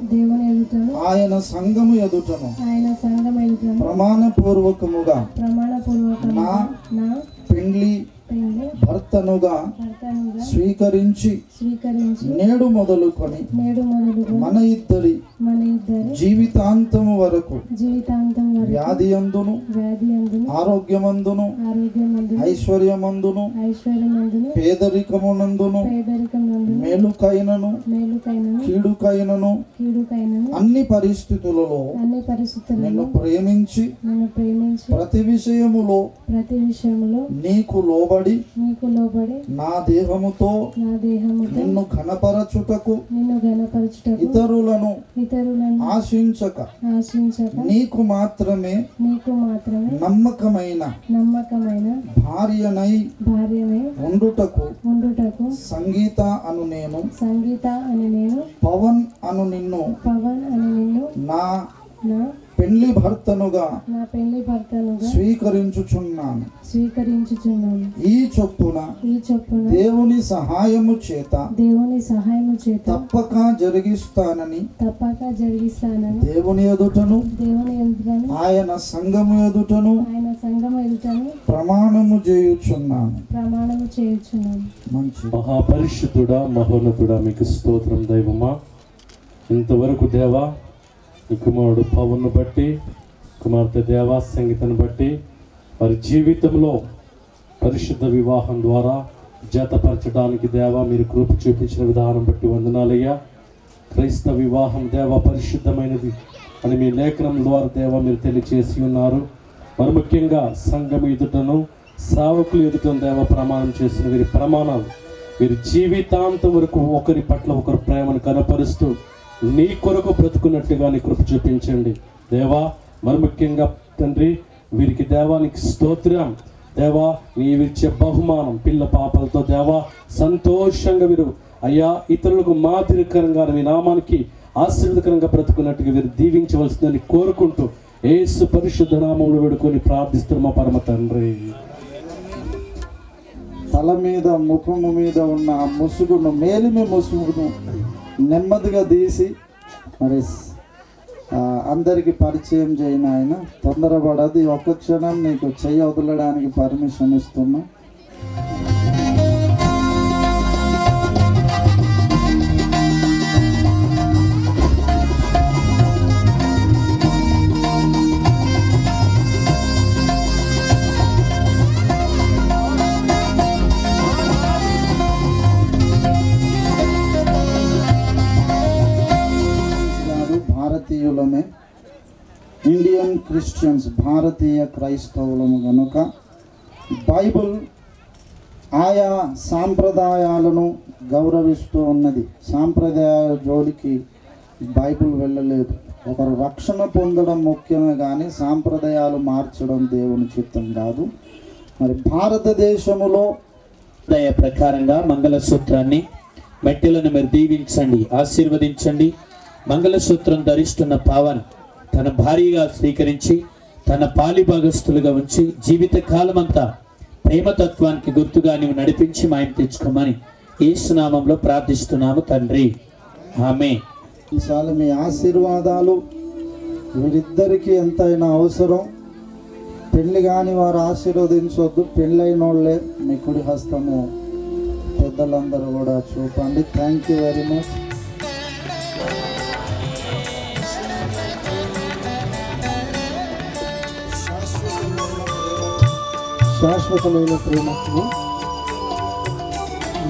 ఆయన సంఘము ఎదుటను ప్రమాణపూర్వకముగా నా పెండ్లి భర్తనుగా స్వీకరించి నేడు మొదలుకొని మన ఇద్దరి జీవితాంతము వరకు వ్యాధి అందును ఆరోగ్యమందును ఐశ్వర్యమందును పేదరికమునందును మేలుకైనను కీడుకైనను అన్ని పరిస్థితులలో నిన్ను ప్రేమించి ప్రతి విషయములో నీకు లోబడి నా దేహముతో నిన్ను ఘనపరచుటకు ఇతరులను ఆశించక నీకు మాత్రమే నమ్మకమైన భార్యనై ఉండుటకు సంగీత అను నేను పవన్ అను నిన్ను నా పెళ్లి భర్తనుగా స్వీకరించుచున్నాను. ఈ చొప్పున దేవుని సహాయము చేత తప్పక జరిగిస్తానని దేవుని ఎదుటను ఆయన సంఘము ఎదుటను ప్రమాణము చేయుచున్నాను. మంచి మహాపరిశుద్ధుడా మహోన్నతుడా మీకు స్తోత్రం దైవమా. ఇంతవరకు దేవా ఈ కుమారుడు పవన్ను బట్టి కుమార్తె దేవా సంగీతను బట్టి వారి జీవితంలో పరిశుద్ధ వివాహం ద్వారా జతపరచడానికి దేవా మీరు కృప చూపించిన విధానం బట్టి వందనాలయ్యా. క్రైస్తవ వివాహం దేవా పరిశుద్ధమైనది అని మీ లేఖనం ద్వారా దేవా మీరు తెలియచేసి ఉన్నారు. మరి ముఖ్యంగా సంఘం ఎదుటను సేవకులు ఎదుటను దేవా ప్రమాణం చేసిన వీరి ప్రమాణాలు వీరి జీవితాంతం వరకు ఒకరి పట్ల ఒకరు ప్రేమను కనపరుస్తూ నీ కొరకు బ్రతుకున్నట్టుగా నీ కృప చూపించండి దేవా. మరి ముఖ్యంగా తండ్రి వీరికి దేవానికి స్తోత్రం దేవా. నీవిచ్చే బహుమానం పిల్ల పాపలతో దేవా సంతోషంగా వీరు అయ్యా ఇతరులకు మాదిరికరంగా మీ నామానికి ఆశీర్వదకరంగా బ్రతుకున్నట్టుగా వీరు దీవించవలసిందని కోరుకుంటూ యేసు పరిశుద్ధ నామంలో వేడుకొని ప్రార్థిస్తున్న పరమ తండ్రి. తల మీద ముఖము మీద ఉన్న ఆ ముసుగును మేలిమి ముసుగును నెమ్మదిగా తీసి మరి అందరికి పరిచయం చేయను. ఆయన తొందరపడది. ఒక్క క్షణం నీకు చెయ్యి వదలడానికి పర్మిషన్ ఇస్తున్నా. భారతీయులమే, ఇండియన్ క్రిస్టియన్స్ భారతీయ క్రైస్తవులము కనుక బైబుల్ ఆయా సాంప్రదాయాలను గౌరవిస్తూ ఉన్నది. సాంప్రదాయాల జోలికి బైబుల్ వెళ్ళలేదు. ఒకరు రక్షణ పొందడం ముఖ్యమే కానీ సాంప్రదాయాలు మార్చడం దేవుని చిత్తం కాదు. మరి భారతదేశములో దయ ప్రకారంగా మంగళసూత్రాన్ని మెట్టెలను మీరు దీవించండి, ఆశీర్వదించండి. మంగళసూత్రం ధరిస్తున్న పవన్ తన భార్యగా స్వీకరించి తన పాలిభాగస్తులుగా ఉంచి జీవిత కాలమంతా ప్రేమతత్వానికి గుర్తుగా నీవు నడిపించి మాయం తెచ్చుకోమని యేసు నామంలో ప్రార్థిస్తున్నాము తండ్రి, ఆమేన్. ఈసారి మీ ఆశీర్వాదాలు వీరిద్దరికీ ఎంతైనా అవసరం. పెళ్లి కాని వారు ఆశీర్వదించవద్దు, పెళ్ళైన వాళ్ళే మీ కుడి హస్తము పెద్దలందరూ కూడా చూపండి. Thank you very much. శాశ్వతమైన ప్రేమకు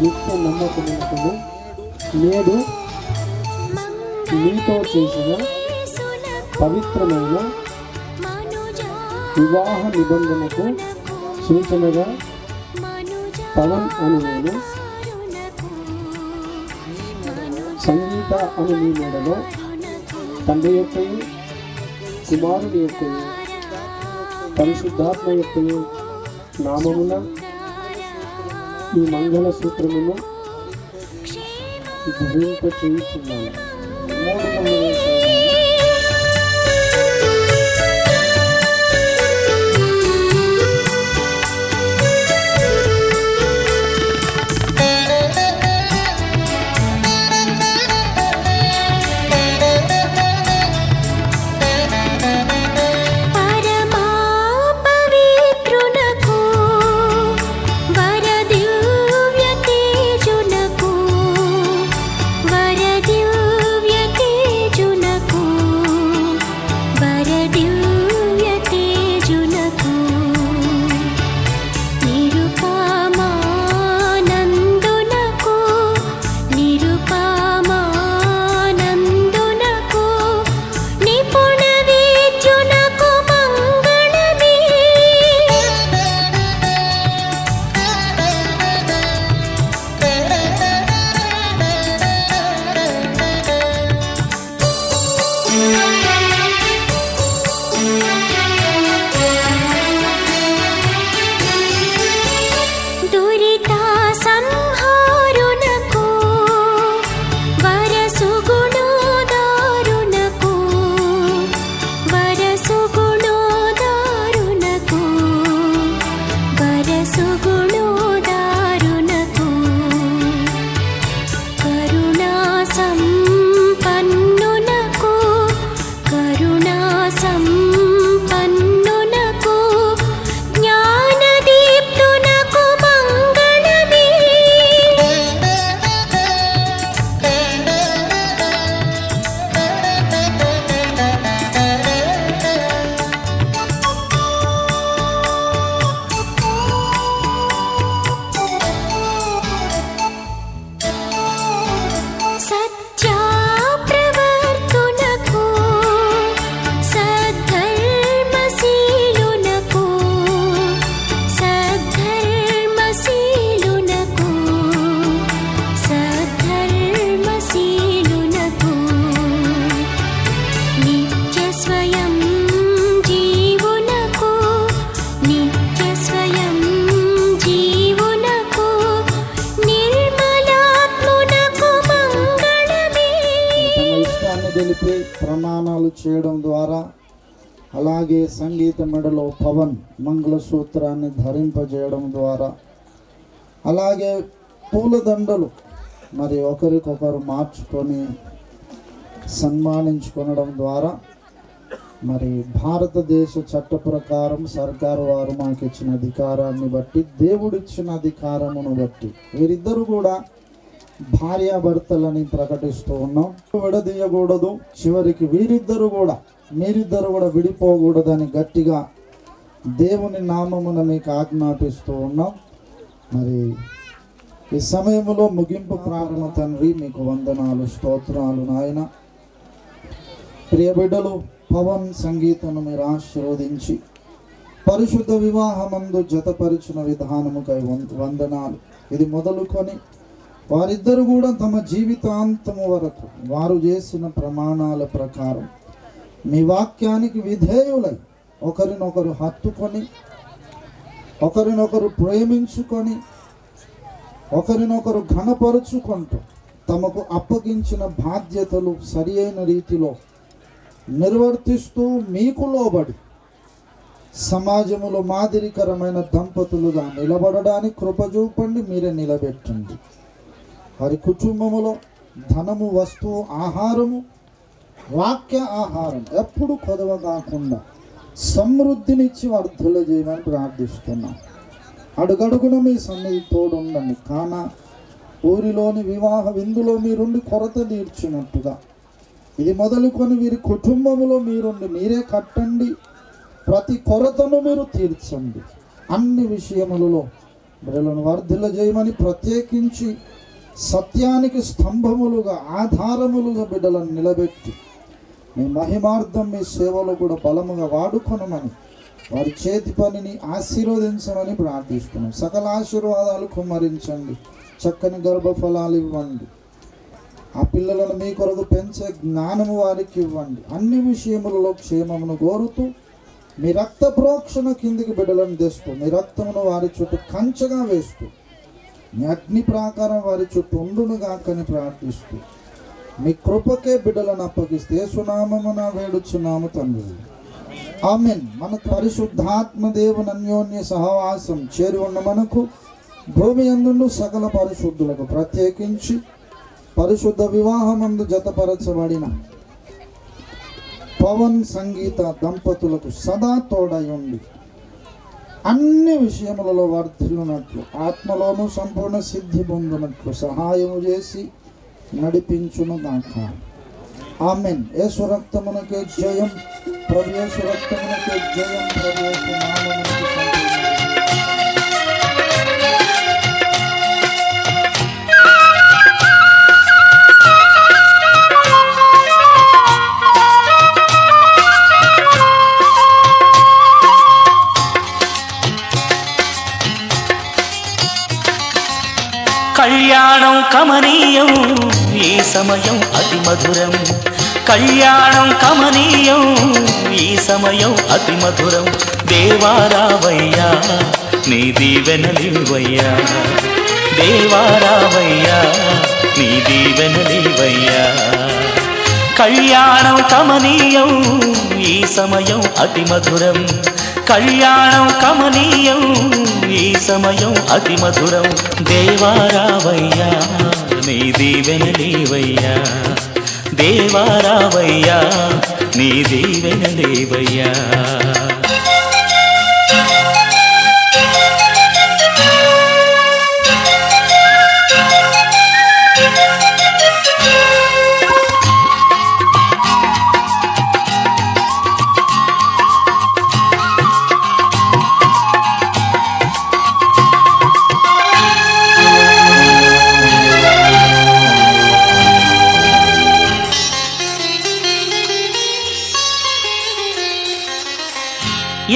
నిత్య నమ్మకమునకు నేడు మీతో చేసిన పవిత్రమైన వివాహ నిబంధనకు సూచనగా పవన్ అని నేను సంగీత అని మీ మెడలో తండ్రి యొక్కయు కుమారుని యొక్కయు పరిశుద్ధాత్మ యొక్కయు నామమున ఈ మంగళ సూత్రమును ధరింప చేయుచున్నాను. వరదివ్య తేజునకు వరదివ్య సత్యాన్ని తెలిపి ప్రమాణాలు చేయడం ద్వారా, అలాగే సంగీత మెడలో పవన్ మంగళసూత్రాన్ని ధరింపజేయడం ద్వారా, అలాగే పూలదండలు మరి ఒకరికొకరు మార్చుకొని సన్మానించుకొనడం ద్వారా, మరి భారతదేశ చట్ట ప్రకారం సర్కారు వారు మాకు ఇచ్చిన అధికారాన్ని బట్టి, దేవుడిచ్చిన అధికారమును బట్టి వీరిద్దరు కూడా భార్యాభర్తలని ప్రకటిస్తూ ఉన్నాం. విడదీయకూడదు, చివరికి మీరిద్దరు కూడా విడిపోకూడదని గట్టిగా దేవుని నామమున మీకు ఆజ్ఞాపిస్తూ ఉన్నాం. మరి ఈ సమయంలో ముగింపు ప్రారంభ తండ్రి మీకు వందనాలు, స్తోత్రాలు నాయన. ప్రియ బిడ్డలు పవన్ సంగీతను మీరు ఆశీర్వదించి పరిశుద్ధ వివాహమందు జతపరిచిన విధానముకై వందనాలు. ఇది మొదలుకొని వారిద్దరు కూడా తమ జీవితాంతము వరకు వారు చేసిన ప్రమాణాల ప్రకారం మీ వాక్యానికి విధేయులై ఒకరినొకరు హత్తుకొని, ఒకరినొకరు ప్రేమించుకొని, ఒకరినొకరు ఘనపరుచుకుంటూ తమకు అప్పగించిన బాధ్యతలు సరి అయిన రీతిలో నిర్వర్తిస్తూ మీకు లోబడి సమాజములో మాదిరికరమైన దంపతులుగా నిలబడడానికి కృప చూపండి, మీరే నిలబెట్టండి. వారి కుటుంబములో ధనము, వస్తువు, ఆహారము, వాక్య ఆహారం ఎప్పుడు కొదవ కాకుండా సమృద్ధినిచ్చి వర్ధులు చేయమని ప్రార్థిస్తున్నాం. అడుగడుగున మీ సన్నిధి తోడుండండి. కానా ఊరిలోని వివాహ విందులో మీరుండి కొరత తీర్చినట్టుగా ఇది మొదలుకొని వీరి కుటుంబములో మీరుండి మీరే కట్టండి, ప్రతి కొరతను మీరు తీర్చండి. అన్ని విషయములలో బిడ్డలను వర్ధిల్ల చేయమని, ప్రత్యేకించి సత్యానికి స్తంభములుగా ఆధారములుగా బిడ్డలను నిలబెట్టి మీ మహిమార్థం మీ సేవలో కూడా బలముగా వాడుకొనమని, వారి చేతి పనిని ఆశీర్వదించమని ప్రార్థిస్తున్నాం. సకల ఆశీర్వాదాలు కుమ్మరించండి, చక్కని గర్భఫలాలు ఇవ్వండి, ఆ పిల్లలను మీ కొరకు పెంచే జ్ఞానము వారికి ఇవ్వండి. అన్ని విషయములలో క్షేమమును కోరుతూ మీ రక్త ప్రోక్షణ కిందికి బిడ్డలను తెస్తూ, మీ రక్తమును వారి చుట్టూ కంచగా వేస్తూ, మీ అగ్ని ప్రాకారం వారి చుట్టూ ఉండునుగాకని ప్రార్థిస్తూ మీ కృపకే బిడ్డలను అప్పగిస్తే యేసునామమున వేడుచున్నాము తండ్రి, ఆమేన్. మనకు పరిశుద్ధాత్మ దేవుని అన్యోన్య సహవాసం చేరి ఉన్న మనకు భూమి యందు సకల పరిశుద్ధులకు, ప్రత్యేకించి పరిశుద్ధ వివాహమందు జతపరచబడిన పవన్ సంగీత దంపతులకు సదా తోడై ఉండి అన్ని విషయములలో వర్ధిల్లునట్లు, ఆత్మలోనూ సంపూర్ణ సిద్ధి పొందినట్లు సహాయము చేసి నడిపించును గాక. ఆమేన్. యేసు రక్తమునకే జయం, ప్రభు యేసు రక్తమునకే జయం, ప్రభు యేసు నామమునకే సంతోషం. కళ్యాణం కమనీయం, ఈ సమయం అతి మధురం. కళ్యాణం కమనీయం, ఈ సమయం అతి మధురం. దేవారావయ్యా నీ దీవెనలివయ్యా, దేవారావయ్యా నీ దీవెనలివయ్యా. కళ్యాణం కమనీయం, ఈ సమయం అతి మధురం. కళ్యాణం కమనీయం, ఈ సమయం అతి మధురం. దేవారావయ్యా నీ దీవెనలివయ్యా, దేవారావయ్యా నీ దీవెనలివయ్యా.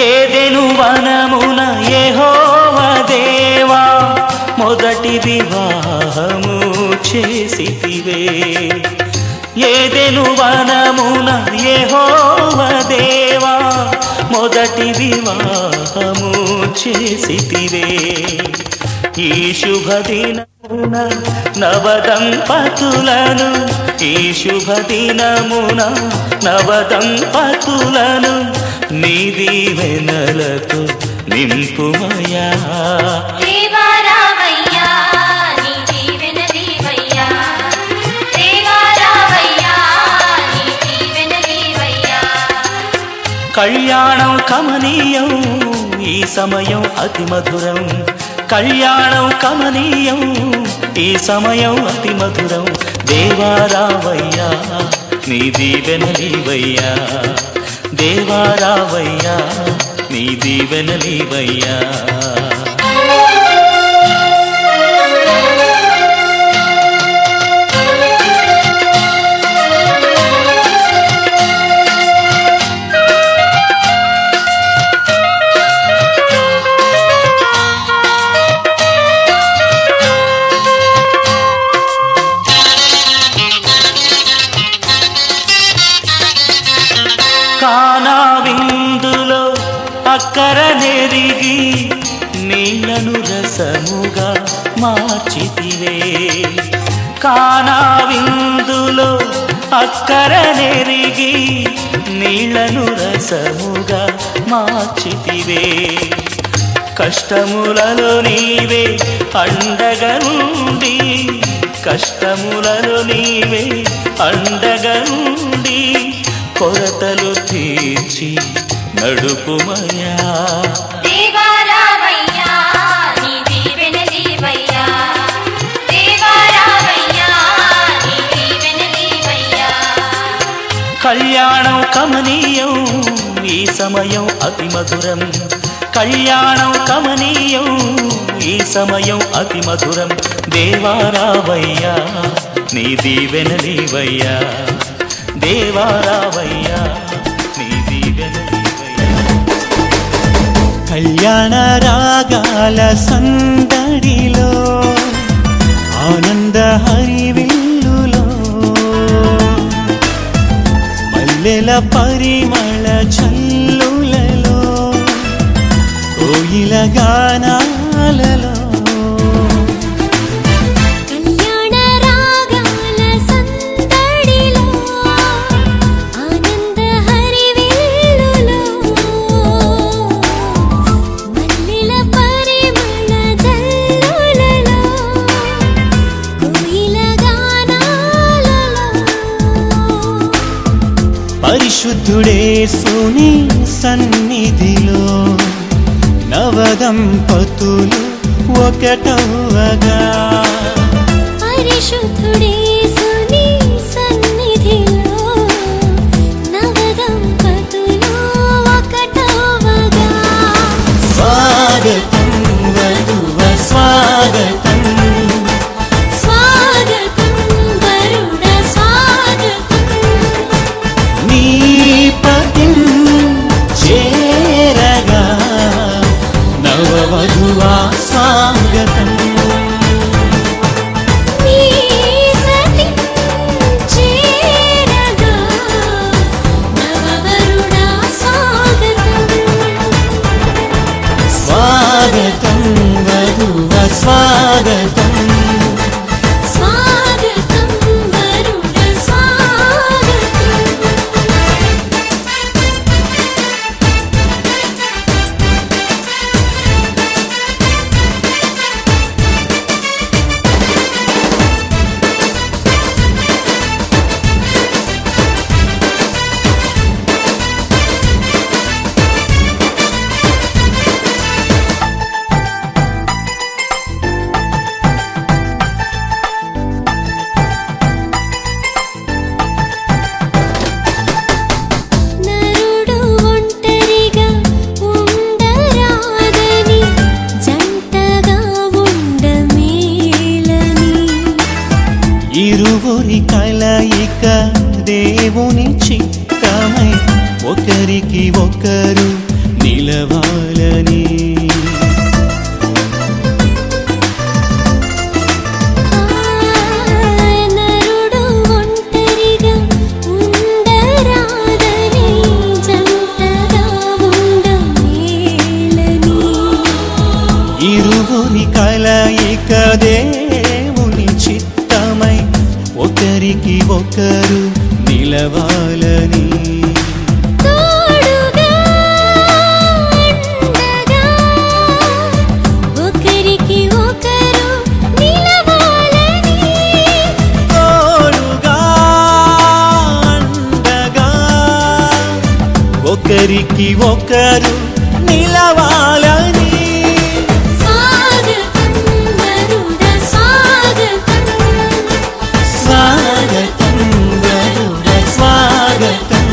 ఏదెను వనమున యెహోవా దేవా మొదటి వివాహము చేసితివే. ఏదెను వనమున యెహోవా దేవా మొదటి వివాహము చేసితివే. ఈ శుభదినమున నవదంపతులను ఈ శుభదినమున నవదంపతులను నీ దీవెనలతో నింపుమయా. కళ్యాణం కమనీయం ఈ సమయం అతి మధురం, కళ్యాణం కమనీయం ఈ సమయం అతి మధురం. దేవారావయ్యా నీ దీవెనలీవయ్యా, దేవారావయ్యా నీ దీవెనలీవయ్యా. కానా విందులో అక్కర నెరిగి నీళ్లను రసముగా మార్చితివే, కానా విందులో అక్కర నెరిగి నీళ్లను రసముగా మార్చితివే. కష్టములలో నీవే అండగా నుండి, కష్టములలో నీవే అండగా నుండి కొరతలు తీర్చి నడుపుమయా. కళ్యాణం కమనీయం ఈ సమయం అతి మధురం, కళ్యాణం కమనీయం ఈ సమయం అతి మధురం. దేవారావయ్యా నీ దీవెనలీవయ్యా, దేవారావయ్యా నీ దీవెనలీవయ్యా. కళ్యాణ రాగాల సందడిలో ఆనంద హరివిల్లులో మల్లెల పరిమళ చల్లులలో కోయిల గానాలలో పరిశుద్ధుడేసుని సన్నిధిలో నవదంపతులు ఒకటవగా, పరిశుద్ధుడేసుని సన్నిధిలో నవదంపతులు ఒకటవగా. స్వాగతం వధువ స్వాగతం, స్వాగతం వరుణ స్వాగతం, నీ పతిం చేరగా నవవధువా స్వాగతం. నీ సతి చేరగా నవవరుణ స్వాగతం. స్వాగతం వధువ స్వాగతం, స్వాగతం వరుణ స్వాగతం. నరుడు ఒంటరిగా ఉండరాదని జంటగా ఉండమేలని, ఇరువురి కలయిక దేవుని చిత్తమై ఒకరికి ఒకరు నిలవాలని. నరుడు ఒంటరిగా ఉండరాదని జంటగా ఉండమేలని, ఇరువురి కలయిక నిలవాలని తోడుగా అండగా ఒకరికి ఒకరు నిలవాలని తోడుగా అండగా ఒకరికి ఒకరు నిలవాలని స్వాగతం వరుడ స్వాగతం స్వాగతం వరుడ స్వాగతం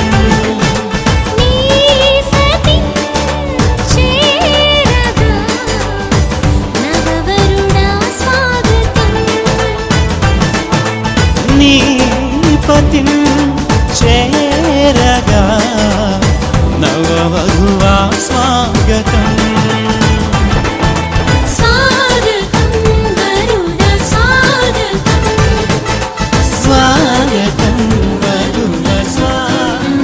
నీ సతి చేరగా నవవరుడా స్వాగతం నీ పతిం చేరగా నవవధువా స్వాగతం స్వాగతం వరుడ స్వాగతం స్వాగతం వరుడ స్వాగతం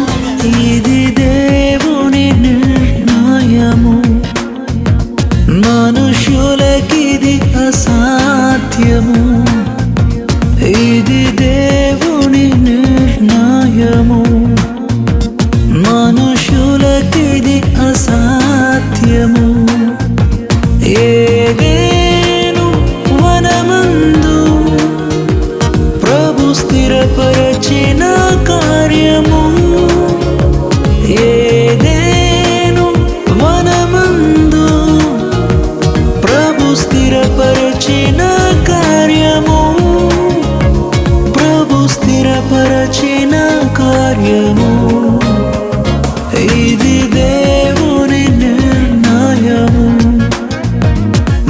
ఇది దేవుని నిర్ణయము, మనుషులకిది అసాధ్యము. ఇది దేవుని నిర్ణయము, మనుషులకిది అసాధ్యము. ఏదేను వనమందు ప్రభు స్థిరపరచిన కార్యము. ఏదేను వనమందు ప్రభు స్థిరపరచిన కార్యము. ప్రభు స్థిరపరచిన కార్యము. ఇది దేవుని నిర్ణయము,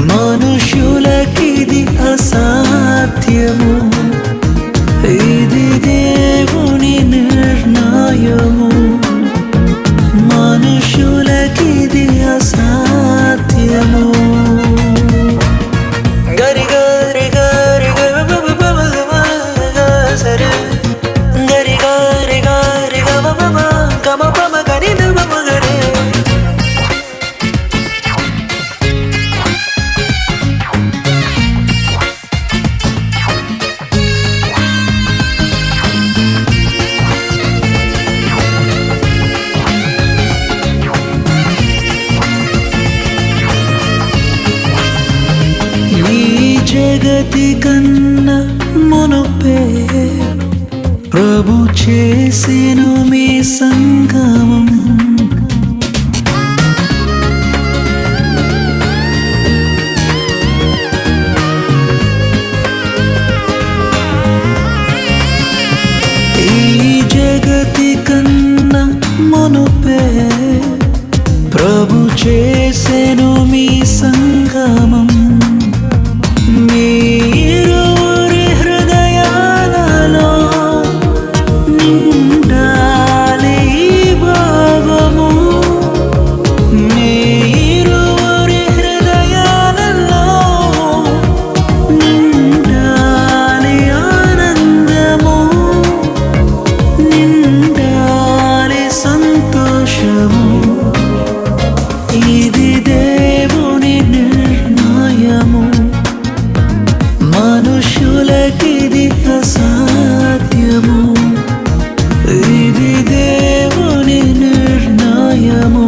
మనుషులకిది అసాధ్యము. ఇది దేవుని నిర్ణయము, మనుషులకిది అసాధ్యము. గరి గరి గరి సరే గరి గరి గరి గమ పమ గరి గరే. ఈ జగతి కన్నా మునుపే ప్రభు చేసెను మీ సంగమం. ఈ జగతి కన్నా మునుపే ప్రభు చేసెను మీ సంగమం. మీరురి హృదయాలలో నిండాలి భావము. మీరురి హృదయాలలో నిండాలి ఆనందము. నిండాలి సంతోషము. ఇది దేవుని నిర్ణయము, మనుషులకిది అసాధ్యము. ఇది దేవుని నిర్ణయము,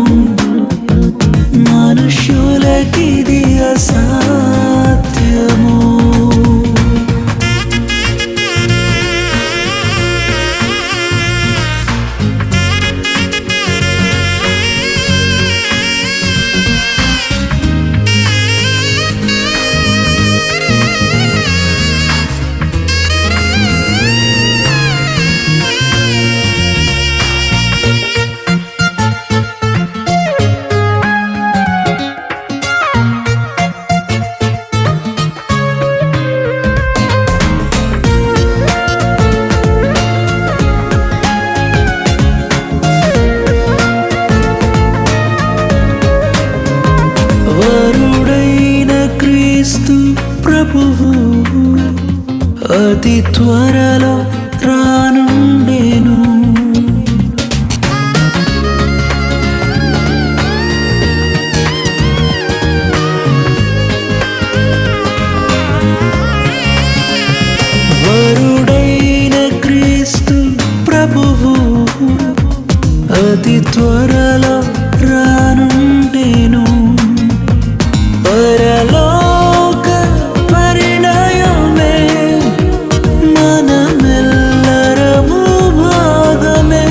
మనుషులకిది అసాధ్యము. వరుడైన క్రీస్తు ప్రభువు అతి త్వరలో రానుండెను. వరుడైన క్రీస్తు ప్రభువు అతి త్వరలో రానుండెను పరలోక పరిణయమే మనమెల్లరము భాగమే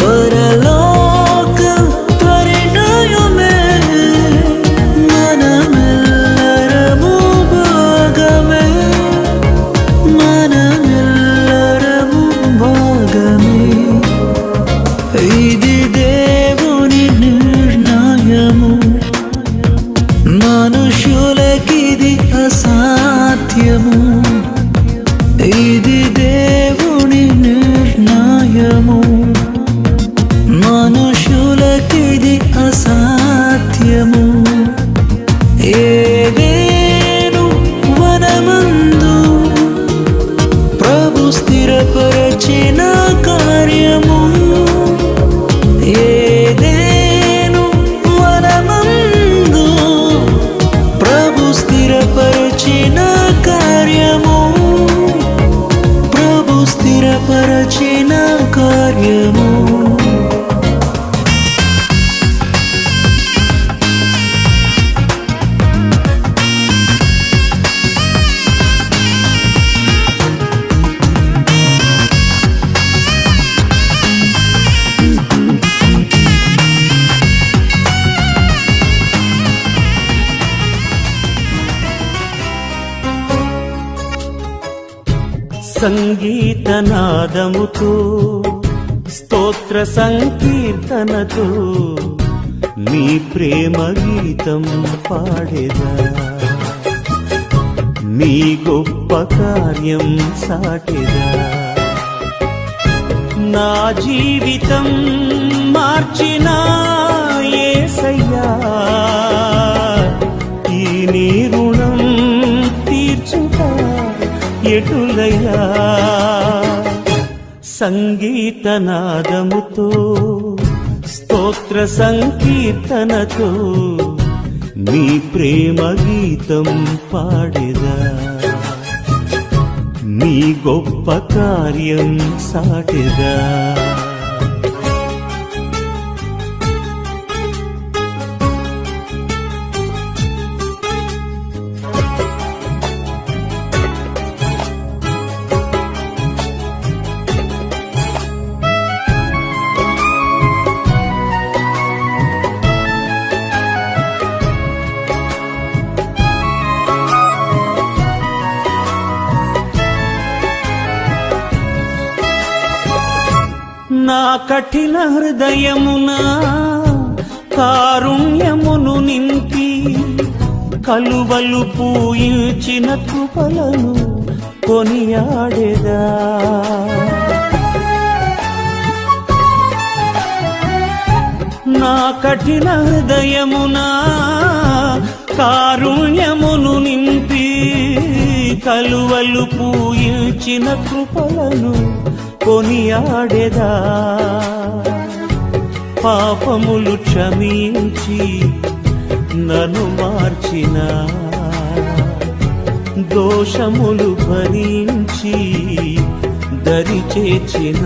పరలోక పరిణయమే మనమెల్లరము భాగమే మనమెల్లరము భాగమే ఇది దేవుని నిర్ణయము మనుషులకిది అసాధ్యము ఇది దేవుని నిర్ణయము మనుషులకిది అసాధ్యము ఏదేను వనమందు ప్రభు స్థిరపరచిన కార్యము ఏదేను వనమందు ప్రభు స్థిరపరచిన కార్యము ప్రభు స్థిరపరచిన కార్యము సంగీతనాదముతో స్తోత్ర సంకీర్తనతో నీ ప్రేమ గీతం పాడేదా నీ గొప్ప కార్యం సాటేదా నా జీవితం మార్చిన యేసయ్యా ఈ నీ రుణం తీర్చుట ఎటులయ్యా సంగీతనాదముతో స్తోత్ర సంకీర్తనతో నీ ప్రేమ గీతం పాడేదా నీ గొప్ప కార్యం సాటెదా నా కఠిన హృదయమున కారుణ్యమును నింపి కలువలు పూయించిన కృపలను కొనియాడేదా నా కఠిన హృదయమున కారుణ్యమును నింపి కలువలు పూయించిన కృపలను కొనియాడేదా పాపములు క్షమించి నన్ను మార్చిన దోషములు భరించి దరి చేర్చిన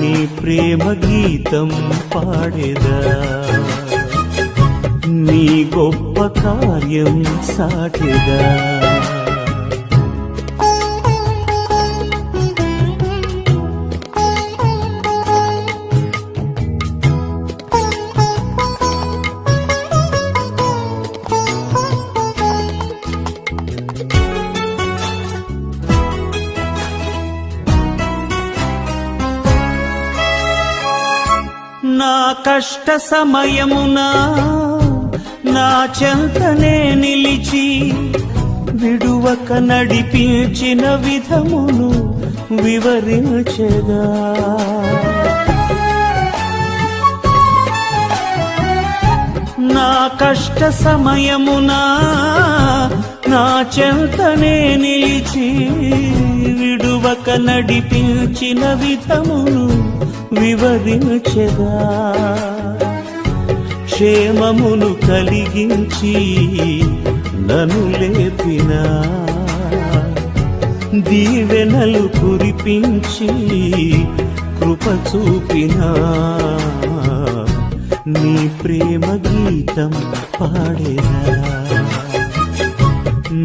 నీ ప్రేమ గీతం పాడేదా నీ గొప్ప కార్యం సాటెదా నా కష్ట సమయమున నా చెంతనే నిలిచి విడువక నడిపించిన విధమును వివరించెదా నా కష్ట సమయమున నా చెంతనే నిలిచి విడువక నడిపించిన విధమును వివరించెదా క్షేమమును కలిగించి నన్ను లేపిన దీవెనలు కురిపించి కృప చూపినా నీ ప్రేమ గీతం పాడేదా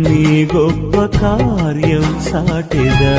నీ గొప్ప కార్యం సాటెదా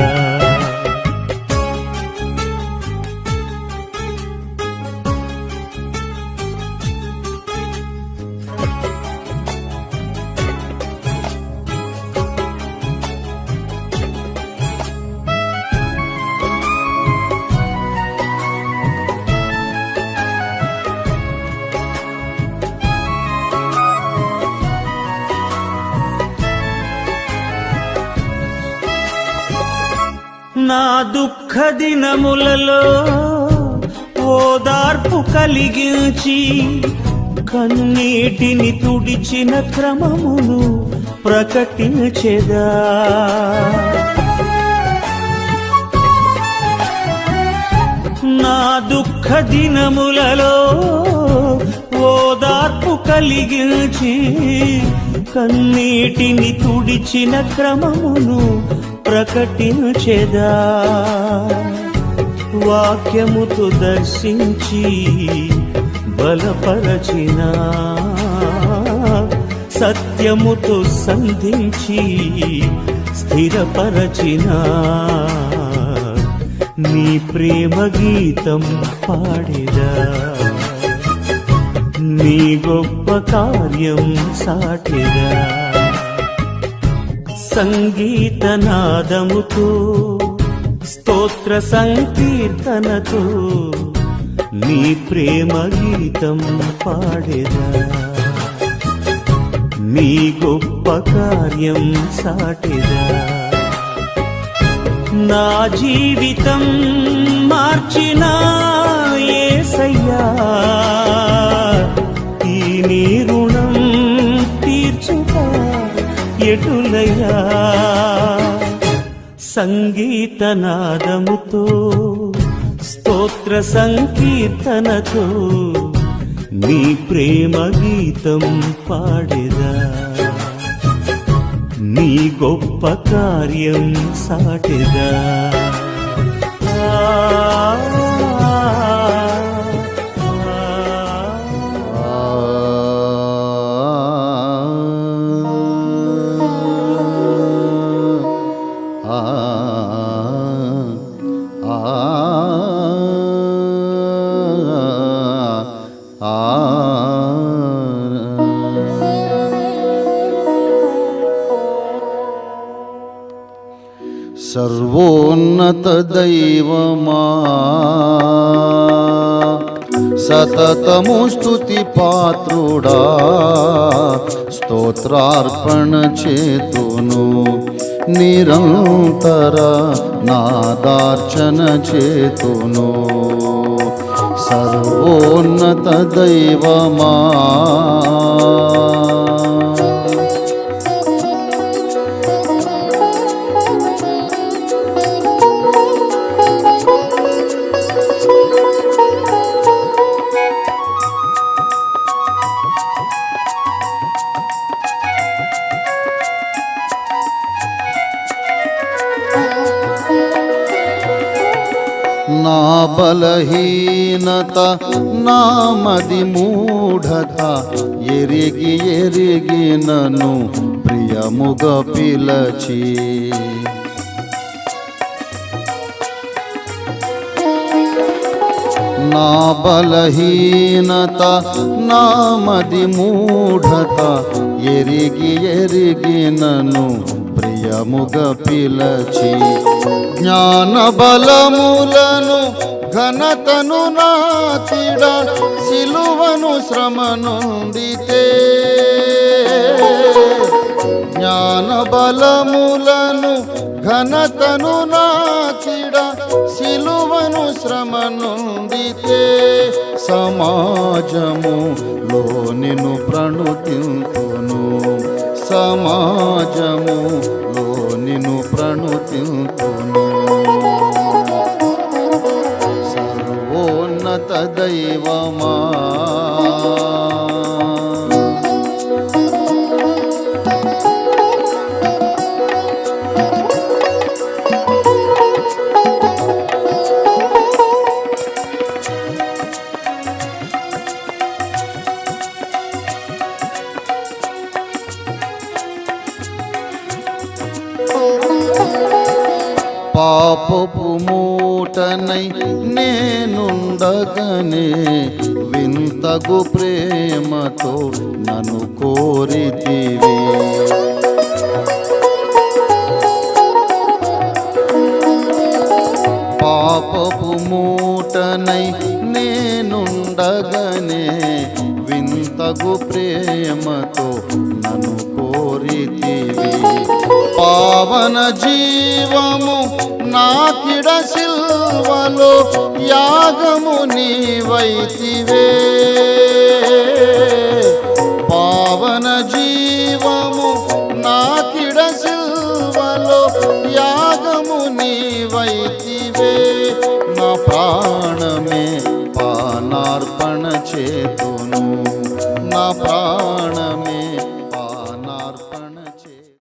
నా దుఃఖ దినములలో ఓదార్పు కలిగించి కన్నీటిని తుడిచిన క్రమమును ప్రకటించెదా నా దుఃఖ దినములలో ఓదార్పు కలిగించి కన్నీటిని తుడిచిన క్రమమును ప్రకటించెదా వాక్యముతో దర్శించి బలపరచిన సత్యముతో సంధించి స్థిరపరచిన నీ ప్రేమ గీతం పాడేదా నీ గొప్ప కార్యం సాటెదా సంగీతనాదముతో స్తోత్ర సంకీర్తనతో నీ ప్రేమ గీతం పాడేదా నీ గొప్ప కార్యం సాటెదా నా జీవితం మార్చిన యేసయ్యా ఈ నీ రుణం తీర్చుతా ఎటులయ్యా సంగీతనాదముతో స్తోత్ర సంకీర్తనతో నీ ప్రేమ గీతం పాడేదా నీ గొప్ప కార్యం సాటెదా సర్వోన్నత దైవమా సతతము స్తుతి పాత్రుడా స్తోత్రార్పణ చేతును నిరంతర నాదార్చన చేతును సర్వోన్నత దైవమా నా బలహీనత నా మది మూఢత ఎరిగి ఎరిగి నన్ను ప్రియముగా పిలచి నా బలహీనత నా మది మూఢత ఎరిగి ఎరిగి నన్ను ప్రియముగా పిలచి జ్ఞాన బలములను ఘనతను నాతిడ సిలువను శ్రమ నొందితే జ్ఞాన బలములను ఘనతను నాతిడ సిలువను శ్రమ నొందితే సమాజములో నిన్ను ప్రణుతింతును సమాజములో నిన్ను ప్రణుతింతును సర్వోన్నత దైవమా పాపపు మూటనై నేనుండగనే వింతగు ప్రేమతో నన్ను కోరితివి. పాపపు మూటనై నేనుండగనే వింతగు ప్రేమతో నన్ను కోరితివి. పావన జీవము నాకిడ సిల్వలో యాగము నీవైతివే. పావన జీవము నాకిడ సిల్వలో యాగము నీవైతివే. నా ప్రాణమే పానార్పణ చేతును, నా ప్రాణమే